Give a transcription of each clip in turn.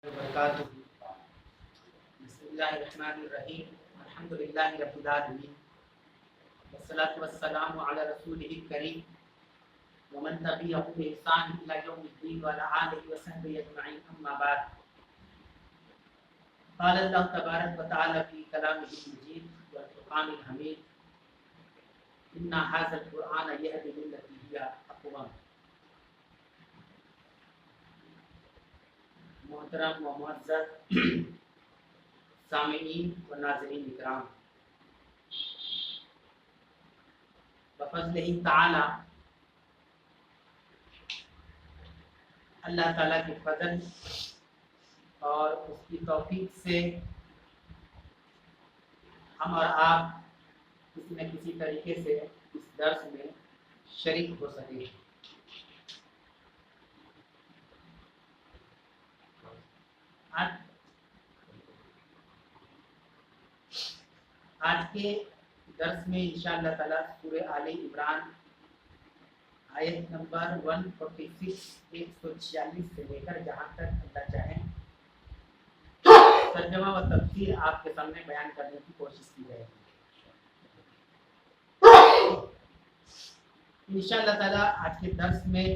वबरकातुहू। बिस्मिल्लाहिर्रहमानिर्रहीम। अल्हम्दुलिल्लाहि रब्बिल आलमीन। वस्सलातु वस्सलामु अला रसूलिहिल करीम व मन तबिअहु बि इहसान इला यौमिद्दीन व अला आलिहि व सहबिहि अजमईन। अम्मा बाद। क़ाल अल्लाहु तबारक व तआला फी कलामिहिल मजीद वल फ़ुरक़ानिल हमीद इन्ना हाज़ल क़ुरआन यहदी लिल्लती हिया अक़वम। मोहतरम व मुअज़्ज़ज़ सामिईन व नाज़रीन इकराम, बफ़ज़्लिही तआला, अल्लाह ताला के फजल और उसकी तौफीक से हम और आप किसी न किसी तरीके से इस दर्स में शरीक हो सके। आज के दर्स में इंशाअल्लाह ताला सूरह आले इमरान आयत नंबर 146 146 से लेकर जहाँ तक अल्लाह चाहे तर्जुमा व तफसीर आपके सामने बयान करने की कोशिश की जाएगी। इंशाअल्लाह ताला आज के दर्स में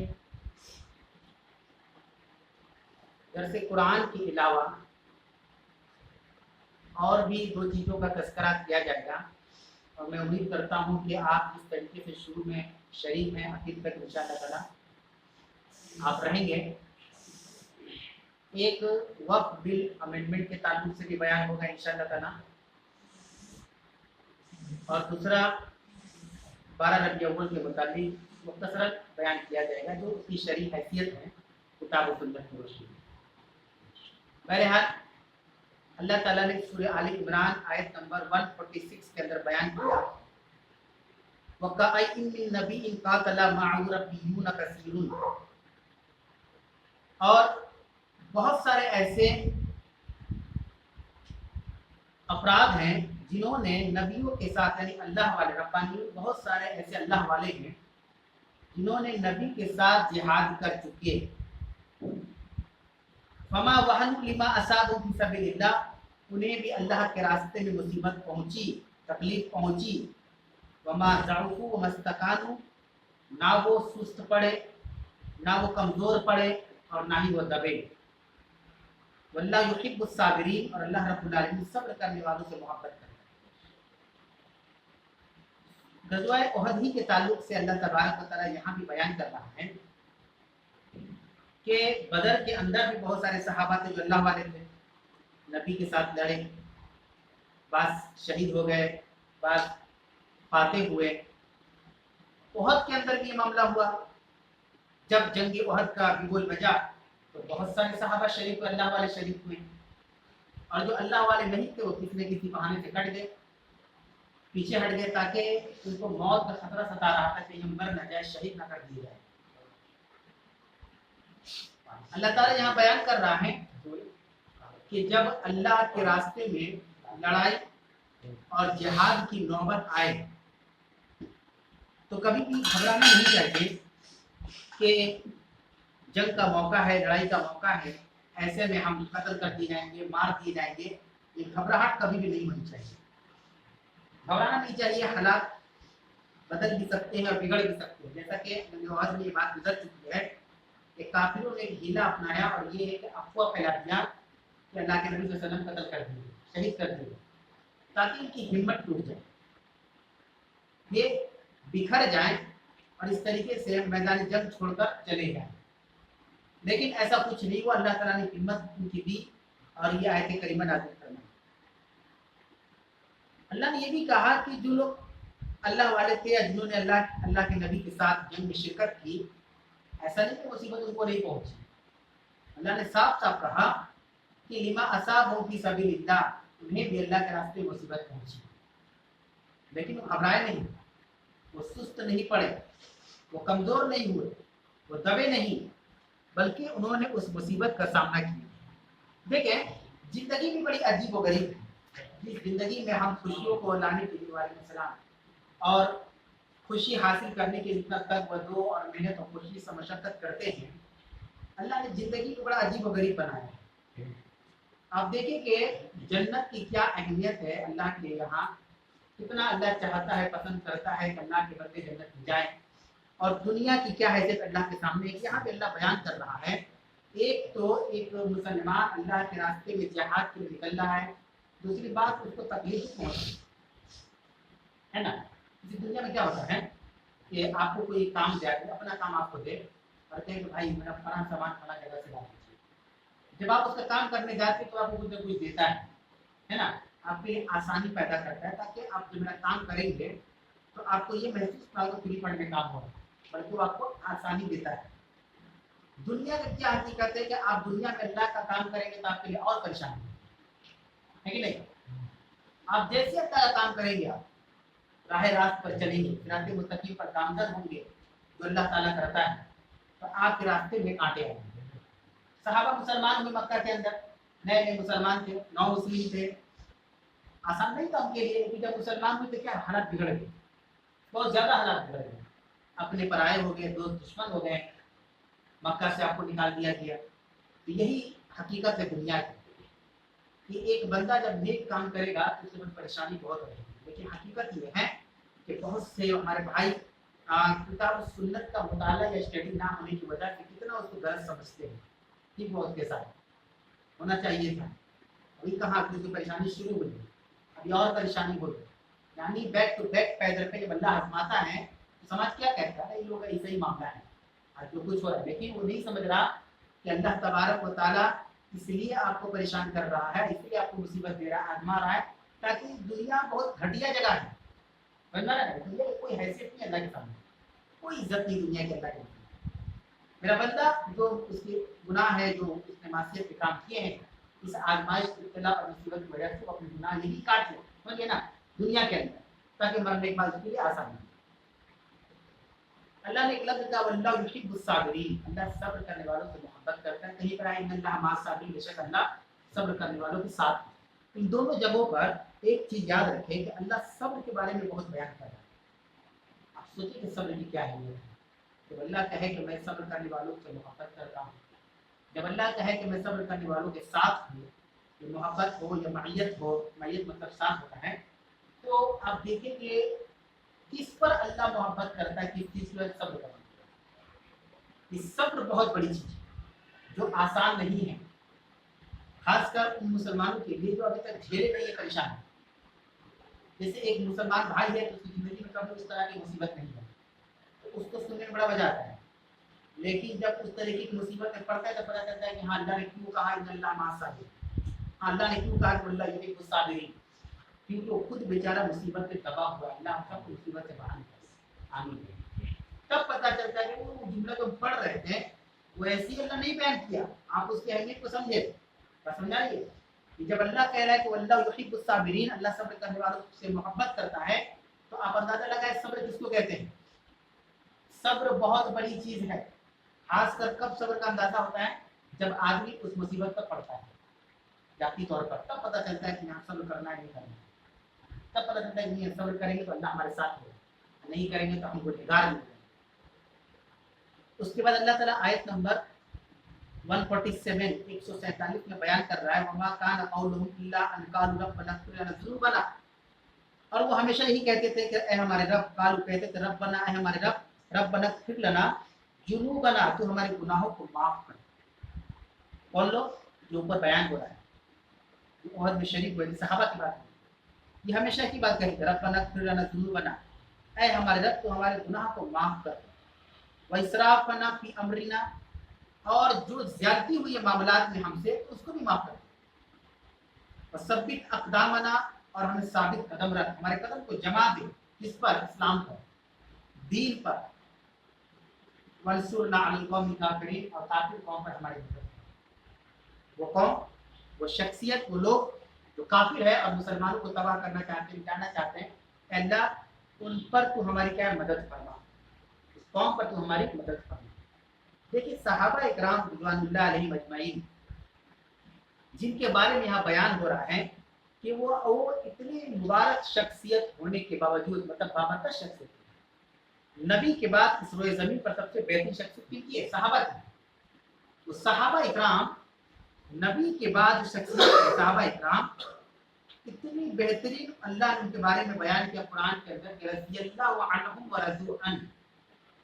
दर्स कुरान के अलावा और भी दो चीज़ों का तज़किरा किया जाएगा और मैं उम्मीद करता हूँ कि आप इस तरीके से शुरू में शरीक हैं, आखिर तक इंशाअल्लाह ताला आप रहेंगे। एक वक्फ बिल अमेंडमेंट के ताल्लुक से भी बयान होगा इंशाअल्लाह ताला, और दूसरा 12 रबीउल अव्वल के मुताबिक मुख्तसरन बयान किया जाएगा जो उसकी शरई हैसियत है किताब व सुन्नत की रोशनी में। बहरहाल अल्लाह ताला ने सूरह आले इमरान आयत नंबर 146 के अंदर बयान किया, वक़अइन मिन नबिय्यिन क़ातला मअहु रब्बियून कसीरुन, और बहुत सारे ऐसे अफराद हैं जिन्होंने नबियों के साथ यानी अल्लाह वाले रब्बानी, बहुत सारे ऐसे अल्लाह वाले हैं जिन्होंने नबी के साथ जिहाद कर चुके। फमा वहनु लिमा असाबु फी सबीलिल्लाह, उन्हें भी अल्लाह के रास्ते में मुसीबत पहुंची, तकलीफ पहुंची। वमा ज़अफ़ू व मस्तकानु, ना वो सुस्त पड़े, ना वो कमज़ोर पड़े और ना ही वो दबे। वल्लाहु युहिब्बुस साबिरीन, और अल्लाह रब्बुल आलमीन सब्र करने वालों से मोहब्बत करता है। ग़ज़वा उहद ही के ताल्लुक से अल्लाह तबारक व तआला यहाँ भी बयान कर रहा है कि बदर के अंदर भी बहुत सारे सहाबा थे जो अल्लाह वाले थे, नबी के साथ लड़े, बास शहीद हो गए, बास फाते हुए। उहद के अंदर भी ये मामला हुआ, जब जंग उहद का बिगुल बजा तो बहुत सारे सहाबा शरीफ अल्लाह वाले शरीफ हुए, और जो अल्लाह वाले नहीं थे वो किसी न किसी बहाने से कट गए, पीछे हट गए, ताकि उनको मौत का खतरा सता रहा था कि मर न जाए, शहीद न कर दिए जाए। अल्लाह ताला यहाँ बयान कर रहा है कि जब अल्लाह के रास्ते में लड़ाई और जिहाद की नौबत आए तो कभी भी घबराना नहीं चाहिए कि जंग का मौका है, लड़ाई का मौका है, ऐसे में हम कत्ल कर दिए जाएंगे, मार दिए जाएंगे, ये घबराहट कभी भी नहीं होनी चाहिए। घबराना नहीं चाहिए, हालात बदल भी सकते हैं और बिगड़ भी सकते हैं। जैसा कि नबी में ये बात गुजर चुकी है कि काफिरों ने हीला अपनाया और ये है कि अफवाह फैला दिया कि अल्लाह के नबी सल्लल्लाहु अलैहि वसल्लम कत्ल कर दिए, शहीद कर दिए, ताकि इनकी हिम्मत टूट जाए, ये बिखर जाएं और इस तरीके से मैदान जंग छोड़कर चले जाएं। लेकिन ऐसा कुछ नहीं हुआ, अल्लाह ताला ने हिम्मत उनकी दी और ये आयत करीमा नाज़िल फरमाई। अल्लाह ने ये भी कहा कि जो लोग अल्लाह वाले थे या जिन्होंने अल्लाह के नबी के साथ जंग में शिरकत की, ऐसा नहीं कि मुसीबत उनको नहीं पहुंची। अल्लाह ने साफ साफ कहा कि लिमा असाबहु फी सबीलिल्लाह, उन्हें भी अल्लाह के रास्ते में मुसीबत पहुंची, लेकिन वो घबराए नहीं, वो सुस्त नहीं पड़े, वो कमज़ोर नहीं हुए, वो दबे नहीं, बल्कि उन्होंने उस मुसीबत का सामना किया। देखें, जिंदगी भी बड़ी अजीब व गरीब है। जिस जिंदगी में हम खुशियों को लाने के लिए वालेकुम और खुशी हासिल करने के लिए इतना तक बदो और मेहनत और कोशिश मशक्कत करते हैं, अल्लाह ने ज़िंदगी को बड़ा अजीब व गरीब बनाया है। आप देखिए कि जन्नत की क्या अहमियत है अल्लाह के यहाँ, कितना अल्लाह चाहता है, पसंद करता है कि अल्लाह के बंदे जन्नत में जाए। और दुनिया की क्या हैसियत अल्लाह के सामने है, यहाँ पे अल्लाह बयान कर रहा है। एक तो एक मुसलमान अल्लाह के रास्ते में जिहाद के लिए निकल रहा है, दूसरी बात उसको तकलीफ पहुंच है ना। इसी दुनिया में क्या होता है कि आपको कोई काम दे, अपना काम आपको दे और कहे कि भाई मेरा फलाना सामान फलाना जगह से ला दीजिए। जब आप उसका काम करने जाते तो आपको कुछ न कुछ देता है ना, आपके लिए आसानी पैदा करता है, ताकि आप जब मेरा काम करेंगे तो आपको ये महसूस ना हो फ्री फंड में काम हो रहा है, बल्कि वो आपको आसानी देता है। दुनिया में क्या हकीकत है कि आप दुनिया में अल्लाह का काम करेंगे तो आपके लिए और परेशानी है कि नहीं। आप जैसे अल्लाह का काम करेंगे, आप राह रास्त पर चलेंगे, सिरात मुस्तकीम पर गामजन होंगे जो अल्लाह ताला करता है, तो आपके रास्ते में कांटे आएंगे। सहाबा मुसलमान हुए मक्का के अंदर, नए नए मुसलमान थे, नौ मुस्लिम थे, आसान नहीं था उनके लिए, लेकिन जब मुसलमान हुए तो क्या हालात बिगड़ गए, बहुत ज्यादा हालात बिगड़ गए, अपने पराये हो गए, दोस्त दुश्मन हो गए, मक्का से आपको निकाल दिया गया। तो यही हकीकत है दुनिया की कि एक बंदा जब नेक काम करेगा तो उसके बाद परेशानी बहुत रहेगी, लेकिन हकीकत ये है कि बहुत से हमारे भाई किताब सुन्नत का मुताला या स्टडी ना होने की वजह से कितना उसको गलत समझते हैं। ठीक वो उसके साथ होना चाहिए था, अभी कहाँ क्योंकि परेशानी शुरू हुई, अभी और परेशानी हो गई। यानी बैक टू बैक पैदल पे जब अल्लाह आजमाता है तो समाज क्या कहता है, ये लोग ऐसा ही मामला है, आज जो कुछ हो रहा है। लेकिन वो नहीं समझ रहा कि अल्लाह तबारक व तआला इसलिए आपको परेशान कर रहा है, इसलिए आपको मुसीबत दे रहा है, आजमा रहा है, ताकि दुनिया बहुत घटिया जगह है, बनना है। दुनिया की कोई हैसियत नहीं अल्लाह के सामने, कोई इज्जत नहीं दुनिया के अल्लाह के सामने। मेरा बंदा जो उसके गुनाह है, जो उसने मासियत के काम किए हैं, इस आजमाइश इब्तिला और मुसीबत की वजह से वो अपने गुनाह यही काट ले, समझिए ना, दुनिया के अंदर, ताकि मरने के बाद उसके लिए आसानी। अल्लाह ने एक लफ्ज़ कहा वल्लाहु युहिब्बुस साबिरीन, अल्लाह सब्र करने वालों से मोहब्बत करता है। कहीं पर आए इन्नल्लाह मअस साबिरीन, बेशक अल्लाह सब्र करने वालों के साथ है। इन दोनों जगहों पर एक चीज याद रखें कि अल्लाह सब्र के बारे में बहुत बयान कर रहा है। आप सोचिए कि सब्र की क्या अहमियत है। जब अल्लाह कहे कि मैं सब्र करने वालों से मोहब्बत करता हूँ, जब अल्लाह कहे कि मैं सब्र करने वालों के साथ हूँ, ये मोहब्बत हो या मैयत हो, मैयत मतलब साथ होता है, तो आप देखें कि किस पर अल्लाह मोहब्बत करता है, किस चीज पर सब्र करता है। इस सब्र बहुत बड़ी चीज है जो आसान नहीं है, खासकर उन मुसलमानों के लिए जो अभी तक झेले नहीं है परेशानी। जैसे एक मुसलमान भाई है तो उसकी जिंदगी में कभी उस तरह की मुसीबत नहीं है, तो उसको सुनने में बड़ा मजा आता है। लेकिन जब उस तरीके की मुसीबत में पड़ता है तो पता चलता है कि हाँ अल्लाह ने क्यों कहा इन्नल्लाह मअस साबिरीन, अल्लाह ने क्यों कहा कि वल्लाहु युहिब्बुस साबिरीन, क्योंकि वो खुद बेचारा मुसीबत से तबाह हुआ, अल्लाह सब मुसीबत से बाहर निकाले, आमीन। तब पता चलता है कि वो जुमला तो पढ़ रहे थे वो ऐसे ही अल्लाह नहीं बयान किया, आप उसकी अहमियत को समझे, समझाइए कि जब अल्लाह कह रहा है कि वल्लाहु युहिब्बुस साबिरीन, अल्लाह सब्र करने वालों से मोहब्बत करता है, तो आप अंदाजा लगाए सब्र किसको कहते हैं। सब्र बहुत बड़ी चीज है, खासकर कब सब्र का अंदाजा होता है, जब आदमी उस मुसीबत पर पड़ता है जाती तौर पर, तब पता चलता है कि यहाँ सब्र करना है नहीं करना। तब पता चलता है कि सब्र करेंगे तो अल्लाह हमारे साथ होगा, नहीं करेंगे तो हम गुनहगार होंगे। उसके बाद अल्लाह ताला आयत नंबर 147 147 में बयान कर रहा है वमा कान कौलुहुम इल्ला अन कालू रब्बना इग़फिर लना ज़ुनूबना, और वो हमेशा यही कहते थे कि ए हमारे रब, कालू कहते थे रब्बना, ए हमारे रब, रब्बना इग़फिर लना ज़ुनूबना, तो हमारे गुनाहों को माफ कर। कौन लोग, जो ऊपर बयान हो रहा है, ओहद में शरीक हुए सहाबा की बात है, ये हमेशा की बात कही, रब्बना इग़फिर लना ज़ुनूबना, ए हमारे रब तो हमारे गुनाह को माफ कर, व इसराफना फी अमरिना, और जो ज्यादती हुई है मामलात में हमसे तो उसको भी माफ कर, वसब्बित अक़दामना, और हमें साबित कदम रख, हमारे कदम को जमा दे, किस पर, इस्लाम पर, दीन पर, वंसुरना अलल कौमिल काफिरीन, और काफिर कौम पर हमारी मदद। वो कौम, वो शख्सियत, वो लोग जो काफिर है और मुसलमानों को तबाह करना चाहते हैं, मिटाना चाहते हैं, अल्लाह उन पर तू हमारी क्या मदद फरमा, इस कौम पर तू हमारी मदद फरमा। देखिए सहाबा इकराम रिज़वानुल्लाह अलैहिम अजमईन, जिनके बारे में यहाँ बयान हो रहा है कि वो इतनी मुबारक शख्सियत होने के बावजूद, मतलब बाबरकत शख्सियत, नबी के बाद इस रोए जमीन पर सबसे बेहतरीन शख्सियत किनकी है, सहाबा की। तो सहाबा इकराम नबी के बाद जो शख्सियत सहाबा इकराम इतनी बेहतरीन अल्लाह ने उनके बारे में बयान किया कुरान के अंदर कि रज़ियल्लाहु अन्हुम व रज़ू अन,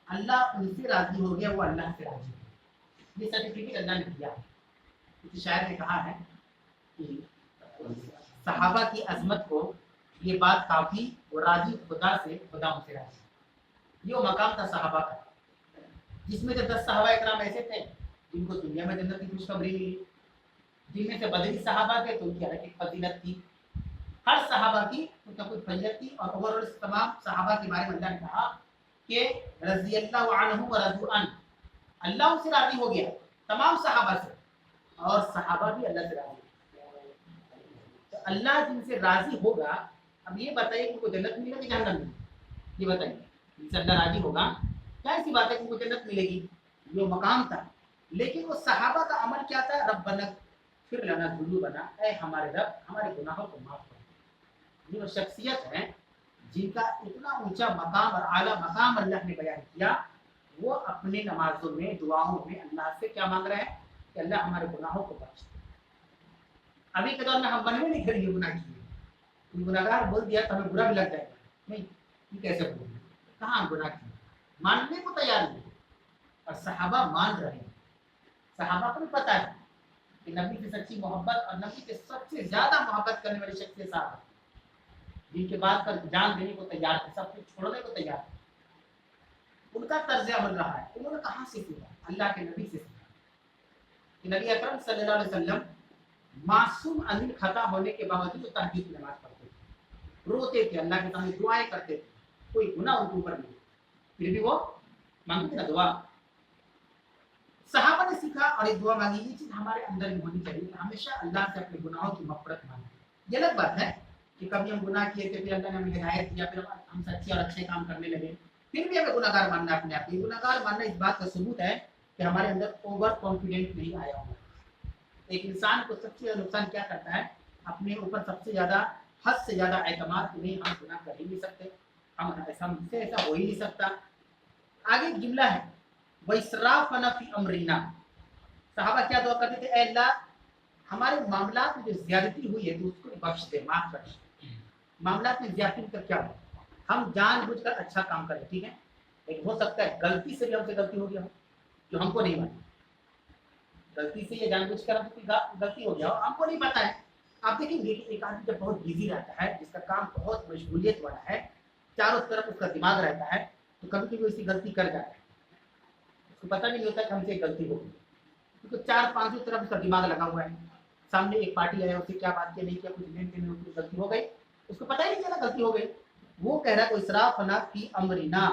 अल्लाह उनसे राजी हो गया, वो अल्लाह से राजी हो। ये सर्टिफिकेट अल्लाह ने दिया। किसी शायर ने कहा है कि सहाबा की अजमत को ये बात काफी, वो राजी खुदा से, खुदा उनसे राजी। ये वो मकाम था सहाबा का, जिसमें से 10 सहाबा इकराम ऐसे थे जिनको दुनिया में जन्नत की खुशखबरी मिली, जिनमें से बदरी सहाबा थे तो उनकी अलग एक फजीलत थी। हर सहाबा की कुछ ना कुछ फजीलत थी। और ओवरऑल तमाम सहाबा के बारे में अल्लाह ने कहा कि रज़ियल्लाहु अन्हु व रज़ू अन, अल्लाह उनसे राजी हो गया तमाम सहाबा से, और सहाबा भी अल्लाह से राजी। तो अल्लाह जिनसे राजी होगा, अब ये बताइए कि उनको जन्नत मिलेगी कि जहन्नम मिलेगी? ये बताइए, जिनसे अल्लाह राजी होगा क्या ऐसी बात है कि उनको जन्नत मिलेगी? ये मकाम था। लेकिन वो सहाबा का अमल क्या था? रब्बना फिर लना जुनूबना, ऐ हमारे रब हमारे गुनाहों को माफ कर। ये वो शख्सियत है जिनका इतना ऊंचा मकाम और आला मकाम अल्लाह ने बयान किया। वो अपने नमाजों में, दुआओं में अल्लाह से क्या मांग रहे हैं कि अल्लाह हमारे गुनाहों को बख्श दे। अभी के दौर में हम बनवे नहीं करेंगे गुनाह किए, गुनाहगार बोल दिया तो हमें बुरा भी लग जाएगा, नहीं ये कैसे बोल, कहाँ गुनाह किए, मानने को तैयार नहीं। और सहाबा मान रहे हैं। सहाबा को भी पता है कि नबी की सच्ची मोहब्बत और नबी के सबसे ज्यादा मोहब्बत करने वाली शख्सियत साहब, जिनके बाद पर जान देने को तैयार थे, सब कुछ छोड़ने को तैयार थे। उनका तर्ज अमल रहा है। उन्होंने कहाँ से सीखा? अल्लाह के नबी से सीखा। कि नबी अकरम सल्लल्लाहु अलैहि वसल्लम मासूम अनिल खता होने के बावजूद तहज्जुद की नमाज पढ़ते थे, रोते थे, अल्लाह के सामने दुआएं करते थे, कोई गुनाह उनके ऊपर नहीं, फिर भी वो मांगते ना दुआ। सहाबा ने सीखा और एक दुआ मांगी। ये चीज हमारे अंदर भी होनी चाहिए, हमेशा अल्लाह से अपने गुनाहों की मग़फ़िरत मांगे। ये अलग बात है कि कभी हम गुनाह किए थे, फिर अल्लाह ने हमें हिदायत दिया, फिर हम सच्चे और अच्छे काम करने लगे, फिर भी हमें गुनाहगार मानना अपने आप। ये गुनाहगार मानना इस बात का सबूत है कि हमारे अंदर ओवर कॉन्फिडेंट नहीं आया होगा। एक इंसान को सबसे ज्यादा नुकसान क्या करता है? अपने ऊपर सबसे ज्यादा, हद से ज्यादा एतमाद कि नहीं हम गुनाह कर ही नहीं सकते, हम ऐसा, मुझसे ऐसा हो ही नहीं सकता। आगे जुमला है वइसराफना फी अमरिना। सहाबा क्या दुआ करते थे? ऐ अल्लाह हमारे मामलात में जो ज्यादती हुई है तो उसको बख्श दे, माफ कर दे। मामलात में ज्यादती कर क्या हो? हम जानबूझकर अच्छा काम करें, ठीक है, लेकिन हो सकता है गलती से भी हमसे गलती हो गया हो जो हमको नहीं मालूम। गलती से या जानबूझकर हमसे गलती हो गया हो, हमको नहीं पता है। आप देखेंगे कि एक आदमी जब बहुत बिजी रहता है, जिसका काम बहुत मशगूलियत वाला है, चारों तरफ उसका दिमाग रहता है, तो कभी कभी उसकी गलती कर जाता है, उसको पता नहीं होता कि हमसे गलती हो गई, क्योंकि तो 4-5 तरफ उसका दिमाग लगा हुआ है। सामने एक पार्टी आया, उससे क्या बात किया, नहीं किया, कुछ लेन देन में उसकी गलती हो गई, उसको पता ही नहीं चला गलती हो गई। वो कह रहा है कोई इसराफना फी अमरिना,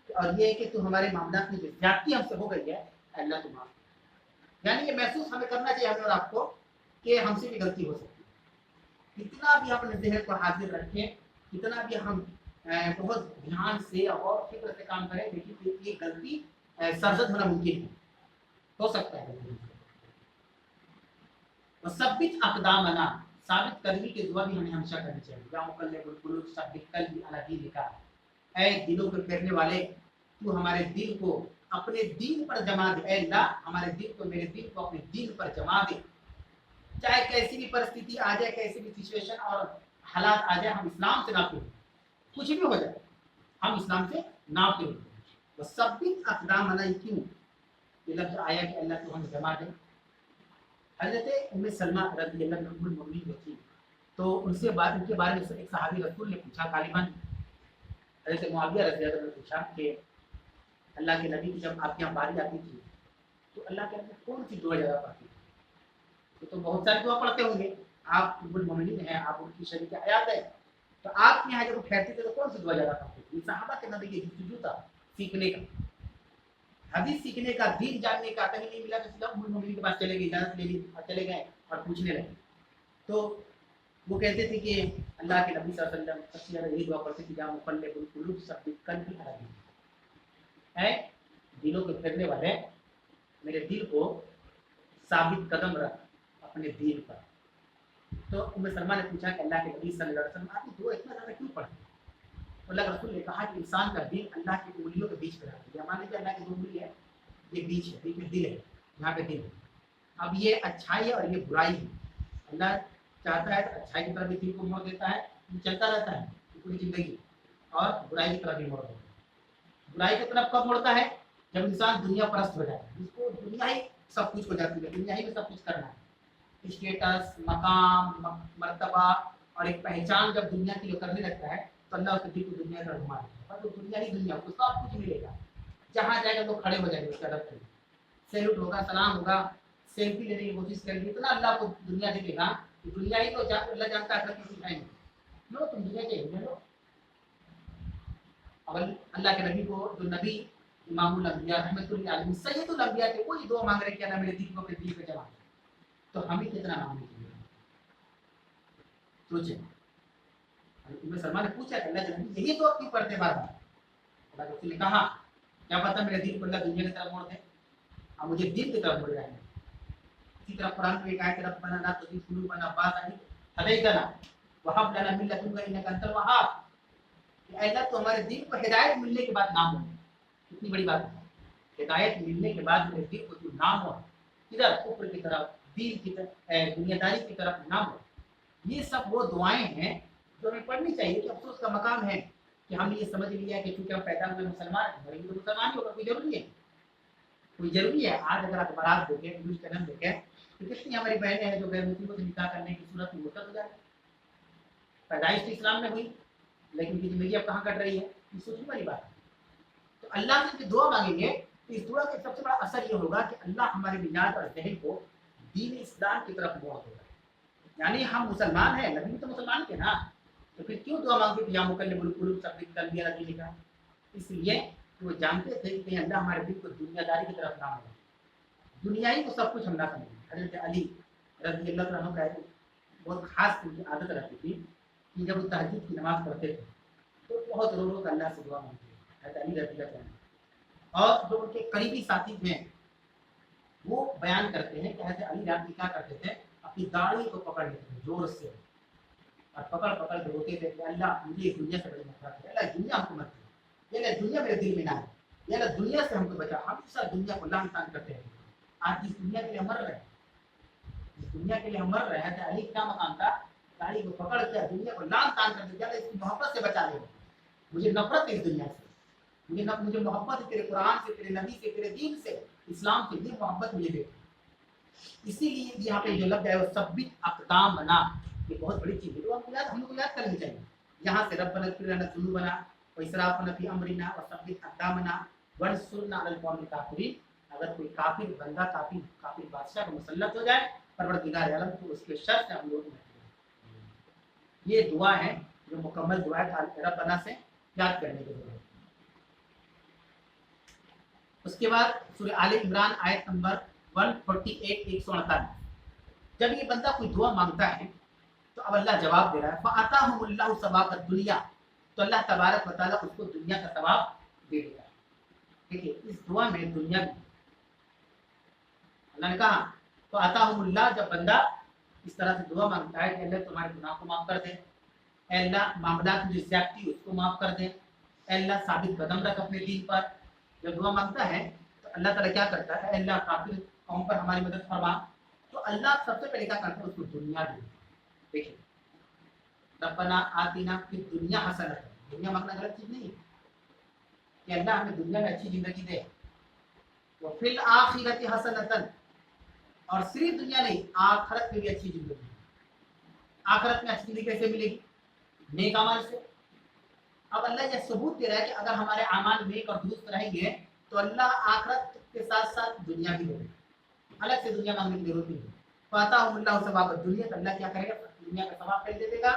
और ये है कि तू हमारे मामला में जो ज्यादती हमसे हो गई है अल्लाह तू माफ। यानी ये महसूस हमें करना चाहिए, हमें और आपको, कि हमसे भी गलती हो सकती है। कितना भी अपने ज़हन को हाजिर रखें, कितना भी हम बहुत ध्यान से और फिक्र से काम करें, देखिए ये गलती सरजद होना मुमकिन है, हो सकता है। और सब्बित अक़दामना, साबित कदमी की दुआ भी हमें हमेशा करनी चाहिए। या मुक़ल्लिबुल क़ुलूब सब्बित क़ल्बी अला दीनिका, ऐ दिलों के फेरने वाले, तू हमारे दिल को अपने दीन पर जमा दे। ऐ अल्लाह हमारे दिल को, मेरे दिल को अपने दीन पर जमा दे। चाहे कैसी भी परिस्थिति आ जाए, कैसी भी सिचुएशन और हालात आ जाए, हम इस्लाम से ना फिरें, कुछ भी हो जाए हम इस्लाम से ना फिरें। वो सब्बित अक़दामना, क्यों ये लफ्ज़ आया कि अल्लाह तो हमें जमा दे। हज़रत उम्मे सलमा रज़ियल्लाहु अन्हा उम्मुल मोमिनीन जो थी, तो उनके बारे में एक सहाबी रसूल ने पूछा, गालिबन हज़रत मुआविया रज़ियल्लाहु अन्हु ने पूछा कि अल्लाह के नबी की जब आपके यहाँ बारी आती थी तो अल्लाह के नबी कौन सी दुआ ज़्यादा पढ़ती थी? तो बहुत सारी दुआ पढ़ते होंगे, आप उम्मुल मोमिनीन हैं, आप उनकी शरीक हयात है, तो आपके यहाँ जब वो ठहरते थे तो कौन सी दुआ ज़्यादा पढ़ते थे? सहाबा के नबी की जुस्तजू था सीखने का, हदीस सीखने का, दीन जानने का। कहीं नहीं मिला तो सीधा उम्मुल मोमिनीन के पास चले गए, इजाज़त ले ली और चले गए और पूछने लगे। तो वो कहते थे कि अल्लाह के नबी सल्लल्लाहु अलैहि वसल्लम सबसे ज़्यादा यही दुआ करते थे, या मुक़ल्लिबुल क़ुलूब सब्बित क़ल्बी अला दीनिका, है दिलों के फेरने वाले, मेरे दिल को साबित कदम रख अपने दीन पर। तो उम्मे सलमा ने पूछा कि अल्लाह के नबी सल्लल्लाहु अलैहि वसल्लम आप दुआ इतना ज़्यादा क्यों पढ़ते हैं? अल्लाह के रसूल ने कहा कि इंसान का दिल अल्लाह की उंगलियों के बीच में रहता है। मान लीजिए अल्लाह की 2 उंगली है, ये बीच है, बीच में दिल है, यहाँ पे दिल है, अब ये अच्छाई है और ये बुराई है। अल्लाह चाहता है तो अच्छाई की तरफ भी दिल को मोड़ देता है, ये चलता रहता है पूरी जिंदगी, और बुराई की तरफ भी मोड़ देता है। बुराई की तरफ कब मोड़ता है? जब इंसान दुनिया परस्त हो जाता है, उसको दुनिया ही सब कुछ हो जाती है, दुनिया ही में सब कुछ करना है, स्टेटस, मकाम, मर्तबा और एक पहचान जब दुनिया के लिए करने लगता है तो अल्लाह उसके दिल को दुनिया का घुमा देता है। तो दुनिया ही दुनिया, उसको सब कुछ मिलेगा, जहाँ जाएगा तो खड़े हो जाएंगे उसका रब करेगा, सैल्यूट होगा, सलाम होगा, सेल्फी लेने की कोशिश करेंगे, इतना अल्लाह को दुनिया दिखेगा कि दुनिया ही तो अल्लाह जानता है किसी सिखाएंगे, लो तुम दुनिया चाहिए लो। अब अल्लाह के नबी को, जो नबी इमामुल अंबिया रहमतुल आलमीन सैयदुल अंबिया थे, वही दुआ मांग रहे क्या ना मेरे दिल को अपने दिल पे जमा, तो हमें कितना मांगने चाहिए सोचे। इब्न सलमान ने पूछा अल्लाह के नबी यही तो क्यों करते बार बार? अल्लाह के रसूल ने कहा क्या पता मेरे दिल को अल्लाह दुनिया की तरफ मोड़ दे, अब मुझे दिल की तरफ मोड़ रहा है। इसी तरह कुरान में एक आयत रब्बना ला तुज़िग़ क़ुलूबना बअद इज़ हदैतना वहब लना मिन लदुनका इन्नका अंतल वहाब, कि अल्लाह तो हमारे दिल को हिदायत मिलने के बाद नाम हो, कितनी बड़ी बात है, हिदायत मिलने के बाद मेरे दिल को जो नाम हो, इधर कुफ्र की तरफ, दीन की तरफ, दुनियादारी की तरफ नाम हो। ये सब वो दुआएं हैं जो हमें पढ़नी चाहिए। कि अफसोस का मकाम है कि हमने ये समझ लिया कि चूंकि हम पैदा हुए मुसलमान हैं, तो मुसलमान ही होगा, कोई जरूरी है, कोई जरूरी है। आज अगर आप बारात देखें, दूसरे जन्म देखें, तो कितनी हमारी बहनें हैं जो गैर मुस्लिमों से निकाह करने की सूरत में मुर्तद हो जाए। पैदाइश तो इस्लाम में हुई, लेकिन उनकी जिंदगी अब कहाँ कट रही है, ये सोचने वाली बात है। तो अल्लाह से दुआ मांगेंगे तो इस दुआ का सबसे बड़ा असर ये होगा कि अल्लाह हमारे मिजाज और जहन को दीन इस्लाम की तरफ मोड़ देगा। यानी हम मुसलमान हैं, नबी तो मुसलमान थे ना, तो फिर क्यों दुआ मांगते थे या मुकल्लिमुल क़ुलूब सब्बित क़ल्बी अला दीनिका? इसलिए वो जानते थे कि अल्लाह हमारे दिल को दुनियादारी की तरफ ना मोड़े, दुनिया ही को सब कुछ हम ना समझें। हज़रत अली रज़ी अल्लाह तआला अन्हु का बहुत खास उनकी आदत रहती थी कि जब वो तहज्जुद की नमाज पढ़ते थे तो बहुत रो रो कर अल्लाह से दुआ मांगते थे, हज़रत अली रज़ी अल्लाह तआला। और जो उनके करीबी साथी थे वो बयान करते हैं कि हज़रत अली रात में क्या करते थे, अपनी दाढ़ी को पकड़ लेते थे जोर से और पकड़ पकड़ के रोते थे कि अल्लाह मुझे इस दुनिया से बड़ी नफरत है, अल्लाह दुनिया हमको मत दे, ये दुनिया मेरे दिल में ना है, ये दुनिया से हमको बचा। हमेशा दुनिया को लान तान करते हैं। आज जिस दुनिया के लिए मर रहे हैं, जिस दुनिया के लिए हम मर रहे हैं, तो अली क्या मकाम था, गाड़ी को पकड़ के दुनिया को लान तान कर दिया, इसकी मोहब्बत से बचा ले, मुझे नफरत है इस दुनिया से, मुझे मोहब्बत है तेरे कुरान से, तेरे नबी से, तेरे दीन से, इस्लाम से, ये मोहब्बत मुझे दे। इसीलिए यहाँ पे जो लफ्ज़ है वो सब्बित अक़दाम बना, ये बहुत बड़ी चीज़ है, तो हम लोग याद करनी चाहिए। यहाँ से रब्बना इग़फिर लना ज़ुनूबना व इसराफ़ना फ़ी अमरिना व सब्बित अक़दामना वंसुरना अलल क़ौमिल काफ़िरीन। अगर कोई काफिर बंदा, काफिर बादशाह को मुसल्लत हो जाए परवरदिगार आलम, तो उसके शर से हम लोग, ये दुआ है जो मुकम्मल दुआ है, रब्बना से याद करने की जरूरत है। उसके बाद सूरह आले इमरान आयत नंबर 148 148, जब ये बंदा कोई दुआ मांगता है तो अब अल्लाह जवाब दे रहा है, फ़अताहुमुल्लाहु सवाबद दुनिया, तो अल्लाह तबारक व तआला उसको दुनिया का सवाब दे देगा। देखिए इस दुआ में दुनिया भी, अल्लाह ने कहा तो अताहुमुल्लाह, जब बंदा इस तरह से दुआ मांगता है कि अल्लाह तुम्हारे गुनाह को माफ कर दे, अल्लाह मामलात में जो ज़्यादती उसको माफ कर दे, अल्लाह साबित कदम रख अपने दीन पर, जब दुआ मांगता है तो अल्लाह ताला क्या करता है, अल्लाह काफिर कौम पर हमारी मदद फरमा, तो अल्लाह सबसे पहले क्या करता है, उसको दुनिया दे। देखिए रब्बना आतिना फिद दुनिया हसनतन, दुनिया मांगना गलत चीज नहीं है कि अल्लाह हमें दुनिया में अच्छी जिंदगी दे, वो फिल आखिरति हसनतन, और सिर्फ दुनिया नहीं आखिरत में भी अच्छी जिंदगी। आखिरत में अच्छी जिंदगी कैसे मिलेगी, नेक अमल से। अब अल्लाह यह सबूत दे रहा है कि अगर हमारे अमाल नेक और दुरुस्त रहेंगे तो अल्लाह आखिरत के साथ साथ दुनिया भी देगा, अलग से दुनिया मांगने की जरूरत नहीं है। फ़अताहुमुल्लाहु सवाबद दुनिया, तो अल्लाह क्या करेगा, दुनिया का सवाब पहले दे देगा,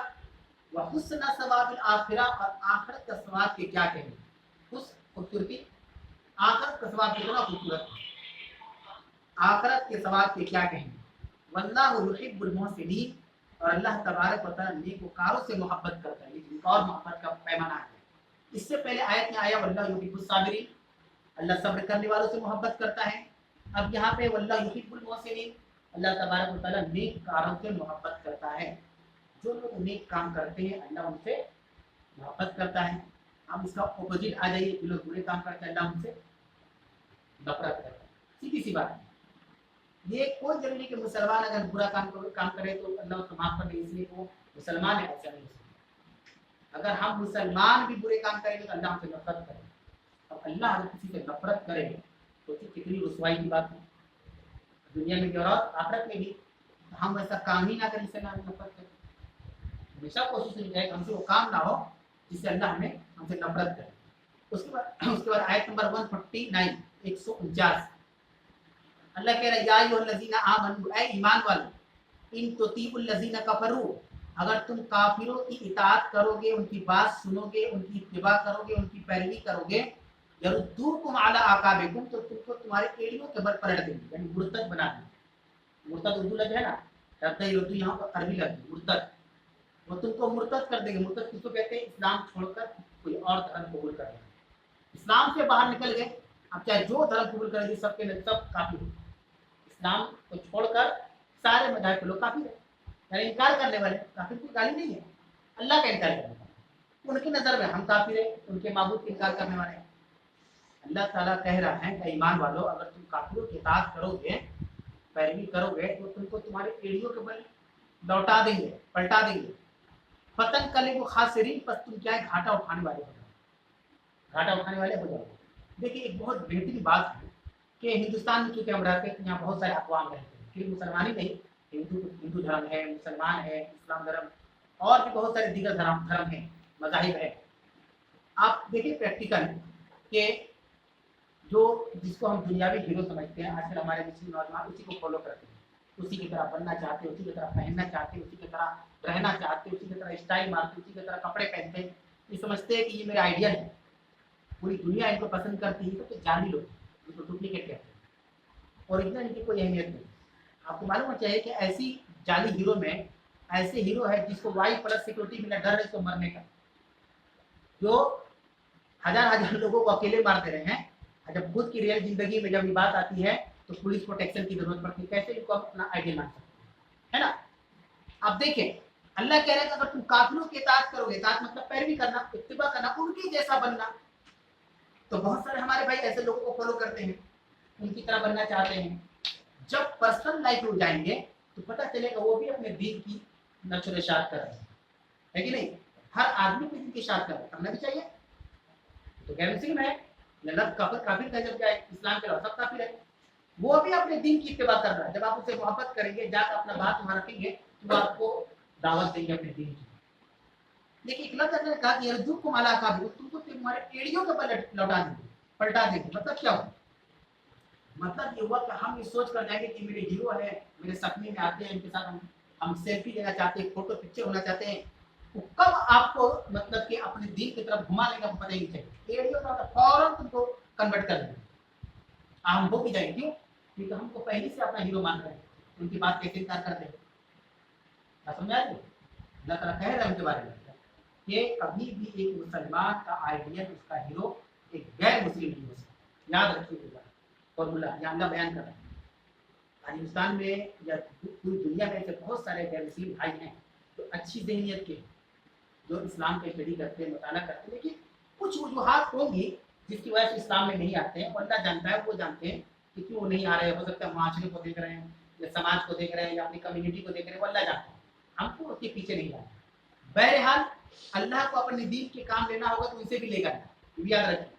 व हुस्न सवाबिल आखिरा, और आखिरत का सवाब के क्या कहेंगे, उस खूबसूरती, आखिरत का सवाब कितना खूबसूरत, आखिरत के सवाब के क्या कहेंगे। वल्लाहु युहिब्बुल मुहसिनीन, और अल्लाह तबारक व तआला नेकोकारों से मोहब्बत करता है। लेकिन और मोहब्बत का पैमाना है, इससे पहले आयत में आया वल्लाहु युहिब्बुस साबिरीन, अल्लाह सब्र करने वालों से मोहब्बत करता है। अब यहाँ पे वल्लाहु युहिब्बुल मुहसिनीन, अल्लाह तबारक व तआला नेककारों से मोहब्बत करता है। जो लोग नेक काम करते हैं अल्लाह उनसे मोहब्बत करता है। अब इसका अपोजिट आ जाइए, जो लोग बुरे काम करते हैं अल्लाह उनसे नफरत करता है, सीधी सी बात है। ये कोई जरूरी नहीं कि मुसलमान अगर बुरा काम करे तो अल्लाह उसको माफ कर दे इसलिए वो मुसलमान है, ऐसा नहीं है। अगर हम मुसलमान भी बुरे काम करेंगे तो अल्लाह हमसे नफरत करे, और अल्लाह अगर किसी से नफरत करे तो कितनी रुसवाई की बात है, दुनिया में भी और आखिरत में भी। तो हम ऐसा काम ही ना करें जिससे अल्लाह नफरत करे। हमेशा कोशिश की जाए कि हमसे वो काम ना हो जिससे अल्लाह हमें हमसे नफरत करे। उसके बाद आयत नंबर 149 149 अल्लाह कह रहा है या अय्युहल्लज़ीना आमनू, ऐ ईमान वालों, इन तुतीउल लज़ीना कफरू, अगर तुम काफिरों की इताअत करोगे, उनकी बात सुनोगे, उनकी इत्तिबा करोगे, उनकी पैरवी करोगे, यरुद्दूकुम अला अकाबिकुम, तो तुमको तुम्हारे एड़ियों के बल पलट देंगे, यानी मुर्तद बना देंगे। मुर्तद उर्दू लफ्ज़ है ना, रद्द उर्दू यहाँ पर अरबी लफ्ज़ मुर्तद, वो तुमको मुर्तद कर देंगे। मुर्तद किसको कहते हैं? इस्लाम छोड़कर कोई और धर्म कबूल कर लेना, इस्लाम से बाहर निकल गए। अब चाहे जो धर्म कबूल करेंगे सबके सब काफिर हो, इस्लाम को छोड़कर सारे मज़हब के लोग काफिर है, यानी इनकार करने वाले। काफिर कोई गाली नहीं है, अल्लाह का इनकार करने वाले, उनकी नज़र में हम काफिर है, उनके माबूद का इनकार करने वाले हैं। अल्लाह ताला कह रहा है कि ईमान वालों, अगर तुम काफिरों की इताअत करोगे, पैरवी करोगे, तो तुमको तुम्हारे एड़ियों के बल लौटा देंगे, पलटा देंगे। फतन कले को खासिरीन, पर तुम क्या है, घाटा उठाने वाले हो जाओगे, घाटा उठाने वाले हो जाओगे। देखिए एक बहुत बेहतरीन बात है कि हिंदुस्तान में चूंकि हम रहते हैं, यहाँ बहुत सारे अक़वाम रहते हैं, फिर मुसलमान ही नहीं, हिंदू धर्म है, मुसलमान है, इस्लाम धर्म, और भी बहुत सारे दीगर धर्म हैं, मज़ाहिब है। आप देखिए प्रैक्टिकल के जो जिसको हम दुनियावी हीरो समझते हैं, आजकल हमारे मुस्लिम नौजवान उसी को फॉलो करते हैं, उसी की तरह बनना चाहते हैं, उसी की तरह पहनना चाहते हैं, उसी की तरह रहना चाहते हैं, उसी की तरह स्टाइल मारते हैं, उसी की तरह कपड़े पहनते हैं। ये समझते हैं कि ये मेरा आइडियल है, पूरी दुनिया इनको पसंद करती है। तो जाली लोग जिसको डुप्लीकेट कहते हैं, ओरिजिनल इनकी कोई अहमियत नहीं। आपको मालूम होना चाहिए कि ऐसी जाली हीरो में ऐसे हीरो है जिसको वाई प्लस सिक्योरिटी मिला, डर है इसको मरने का, जो हजार हजार लोगों को अकेले मार दे रहे हैं। जब खुद की रियल जिंदगी में जब ये बात आती है तो पुलिस प्रोटेक्शन की जरूरत पड़ती है। कैसे इनको हम अपना आइडियल मान सकते हैं, है ना। अब देखें अल्लाह कह रहा है कि अगर तुम काफिरों की इताअत करोगे, इताअत मतलब पैरवी करना, इत्तिबा करना, उनकी जैसा बनना, तो बहुत सारे हमारे भाई ऐसे लोगों को फॉलो करते हैं, उनकी तरह बनना चाहते हैं। जब पर्सनल लाइफ में जाएंगे तो पता चलेगा वो भी अपने दीन की नशर इशात कर रहे हैं, है कि नहीं। हर आदमी अपने दीन की इशात कर रहा है, करना भी चाहिए, तो गैर मुस्लिम है, काफिर का जब जाए इस्लाम के सब काफिर है, वो भी अपने दीन की इत्तिबा कर रहा है। जब आप उससे मोहब्बत करेंगे, जाकर अपना बात वहां रखेंगे, तो आपको दावत देंगे अपने दीन की। लेकिन एक लफ्ज़ ने कहा कि यरजुकुम अला अकाबिकुम, तुमको तुम्हारे एड़ियों के बल लौटा देंगे, पलटा देंगे। मतलब क्या हुआ? मतलब ये हुआ कि हम ये सोच कर जाएंगे कि मेरे हीरो है, मेरे सपने में आते हैं, इनके साथ हम सेल्फी लेना चाहते हैं, फोटो पिक्चर होना चाहते हैं। तो कब आपको मतलब कि अपने दीन की तरफ घुमा लेंगे आपको पता ही नहीं चाहिए, एड़ियों का फौरन तुमको कन्वर्ट कर देंगे। हम हो भी जाएंगे, क्यों? क्योंकि हमको पहले से अपना हीरो मान रहे हैं, उनकी बात कैसे इनकार कर देंगे। समझ आ रही? अल्लाह ताला कह रहे हैं उनके बारे में कि कभी भी एक मुसलमान का आइडियल, उसका हीरो एक गैर मुस्लिम नहीं हो सकता। याद रखिएगा फॉर्मूला, ये अल्लाह बयान कर रहा है। हिंदुस्तान में या पूरी दुनिया में ऐसे बहुत सारे गैर मुस्लिम भाई हैं जो अच्छी ज़हनियत के, जो इस्लाम का स्टडी करते हैं, मुताला करते हैं, लेकिन कुछ वजूहात होंगी जिसकी वजह से इस्लाम में नहीं आते हैं। और अल्लाह जानता है, वो जानते हैं कि क्यों वो नहीं आ रहे हैं। हो सकता है माशरे को देख रहे हैं, या समाज को देख रहे हैं, या अपनी कम्युनिटी को देख रहे हैं, वो अल्लाह जानता है, हमको उसके पीछे नहीं जाना। बहरहाल अल्लाह को अपने दीन के काम लेना होगा तो उनसे भी लेगा, ये भी याद रखें,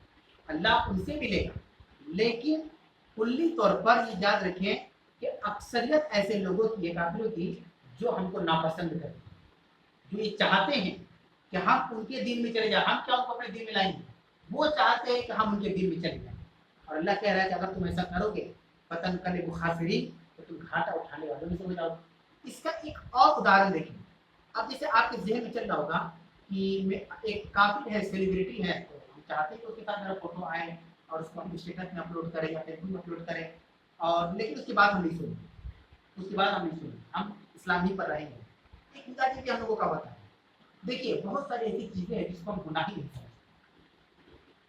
अल्लाह उनसे भी लेगा। लेकिन कुल्ली तौर पर ये याद रखें कि अक्सरियत ऐसे लोगों की है, काफिरों की, जो हमको नापसंद करें, जो ये चाहते हैं कि हम उनके दीन में चले जाए। हम क्या उनको अपने दीन में लाएंगे? वो चाहते हैं कि हम उनके दीन में चले जाएं। और अल्लाह कह रहा है कि अगर तुम ऐसा करोगे, पतन कले बुखासिरीन, तो तुम घाटा उठाने वालों में से हो जाओ। इसका एक और उदाहरण देखिए। अब जैसे आपके जहन में चल रहा होगा कि एक काफिर है, सेलिब्रिटी है, तो हम चाहते हैं कि उसके साथ मेरा फोटो आए और उसको हम स्टेटस में अपलोड करें या फेसबुक में अपलोड करें, और लेकिन उसके बाद हम नहीं सुनेंगे, उसके बाद हम नहीं सुनेंगे, हम इस्लाम ही पर रहेंगे। एक मिजाज भी हम लोगों का होता है। देखिए बहुत सारी ऐसी चीज़ें हैं जिसको हम गुनाह ही नहीं समझते।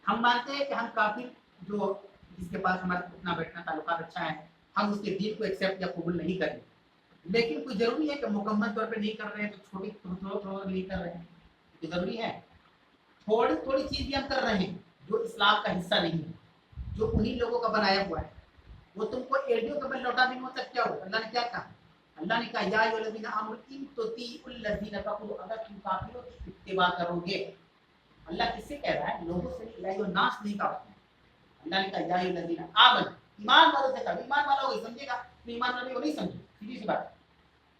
हम मानते हैं कि हम काफिर, जो जिसके पास हमारा उठना बैठना ताल्लुकात अच्छा है, हम उसके दीन को एक्सेप्ट या कबूल नहीं करें। लेकिन कोई जरूरी है कि मुकम्मल तौर पे नहीं कर रहे हैं तो छोटी थोड़ा नहीं कर रहे हैं, तो जरूरी है। थोड़ी थोड़ी चीज भी हम कर रहे हैं जो इस्लाम का हिस्सा नहीं है, जो उन्हीं लोगों का बनाया हुआ है। वो तुमको एडियो के बल लौटा भी नहीं सकते। क्या हो अल्लाह ने क्या कहा? अल्लाह ने कहा या अय्युहल्लज़ीना आमनू इन तुतीउल्लज़ीना कफरू, अगर तुम काफिरों की इत्तिबा करोगे। अल्लाह किससे कह रहा है? लोगों से नहीं, यो नास नहीं कहा। अल्लाह ने कहा या अय्युहल्लज़ीना आमनू, ईमान वालों से कहा। ईमान वाला हो समझेगा, तो ईमान वाले को नहीं समझे, सीधी सी बात।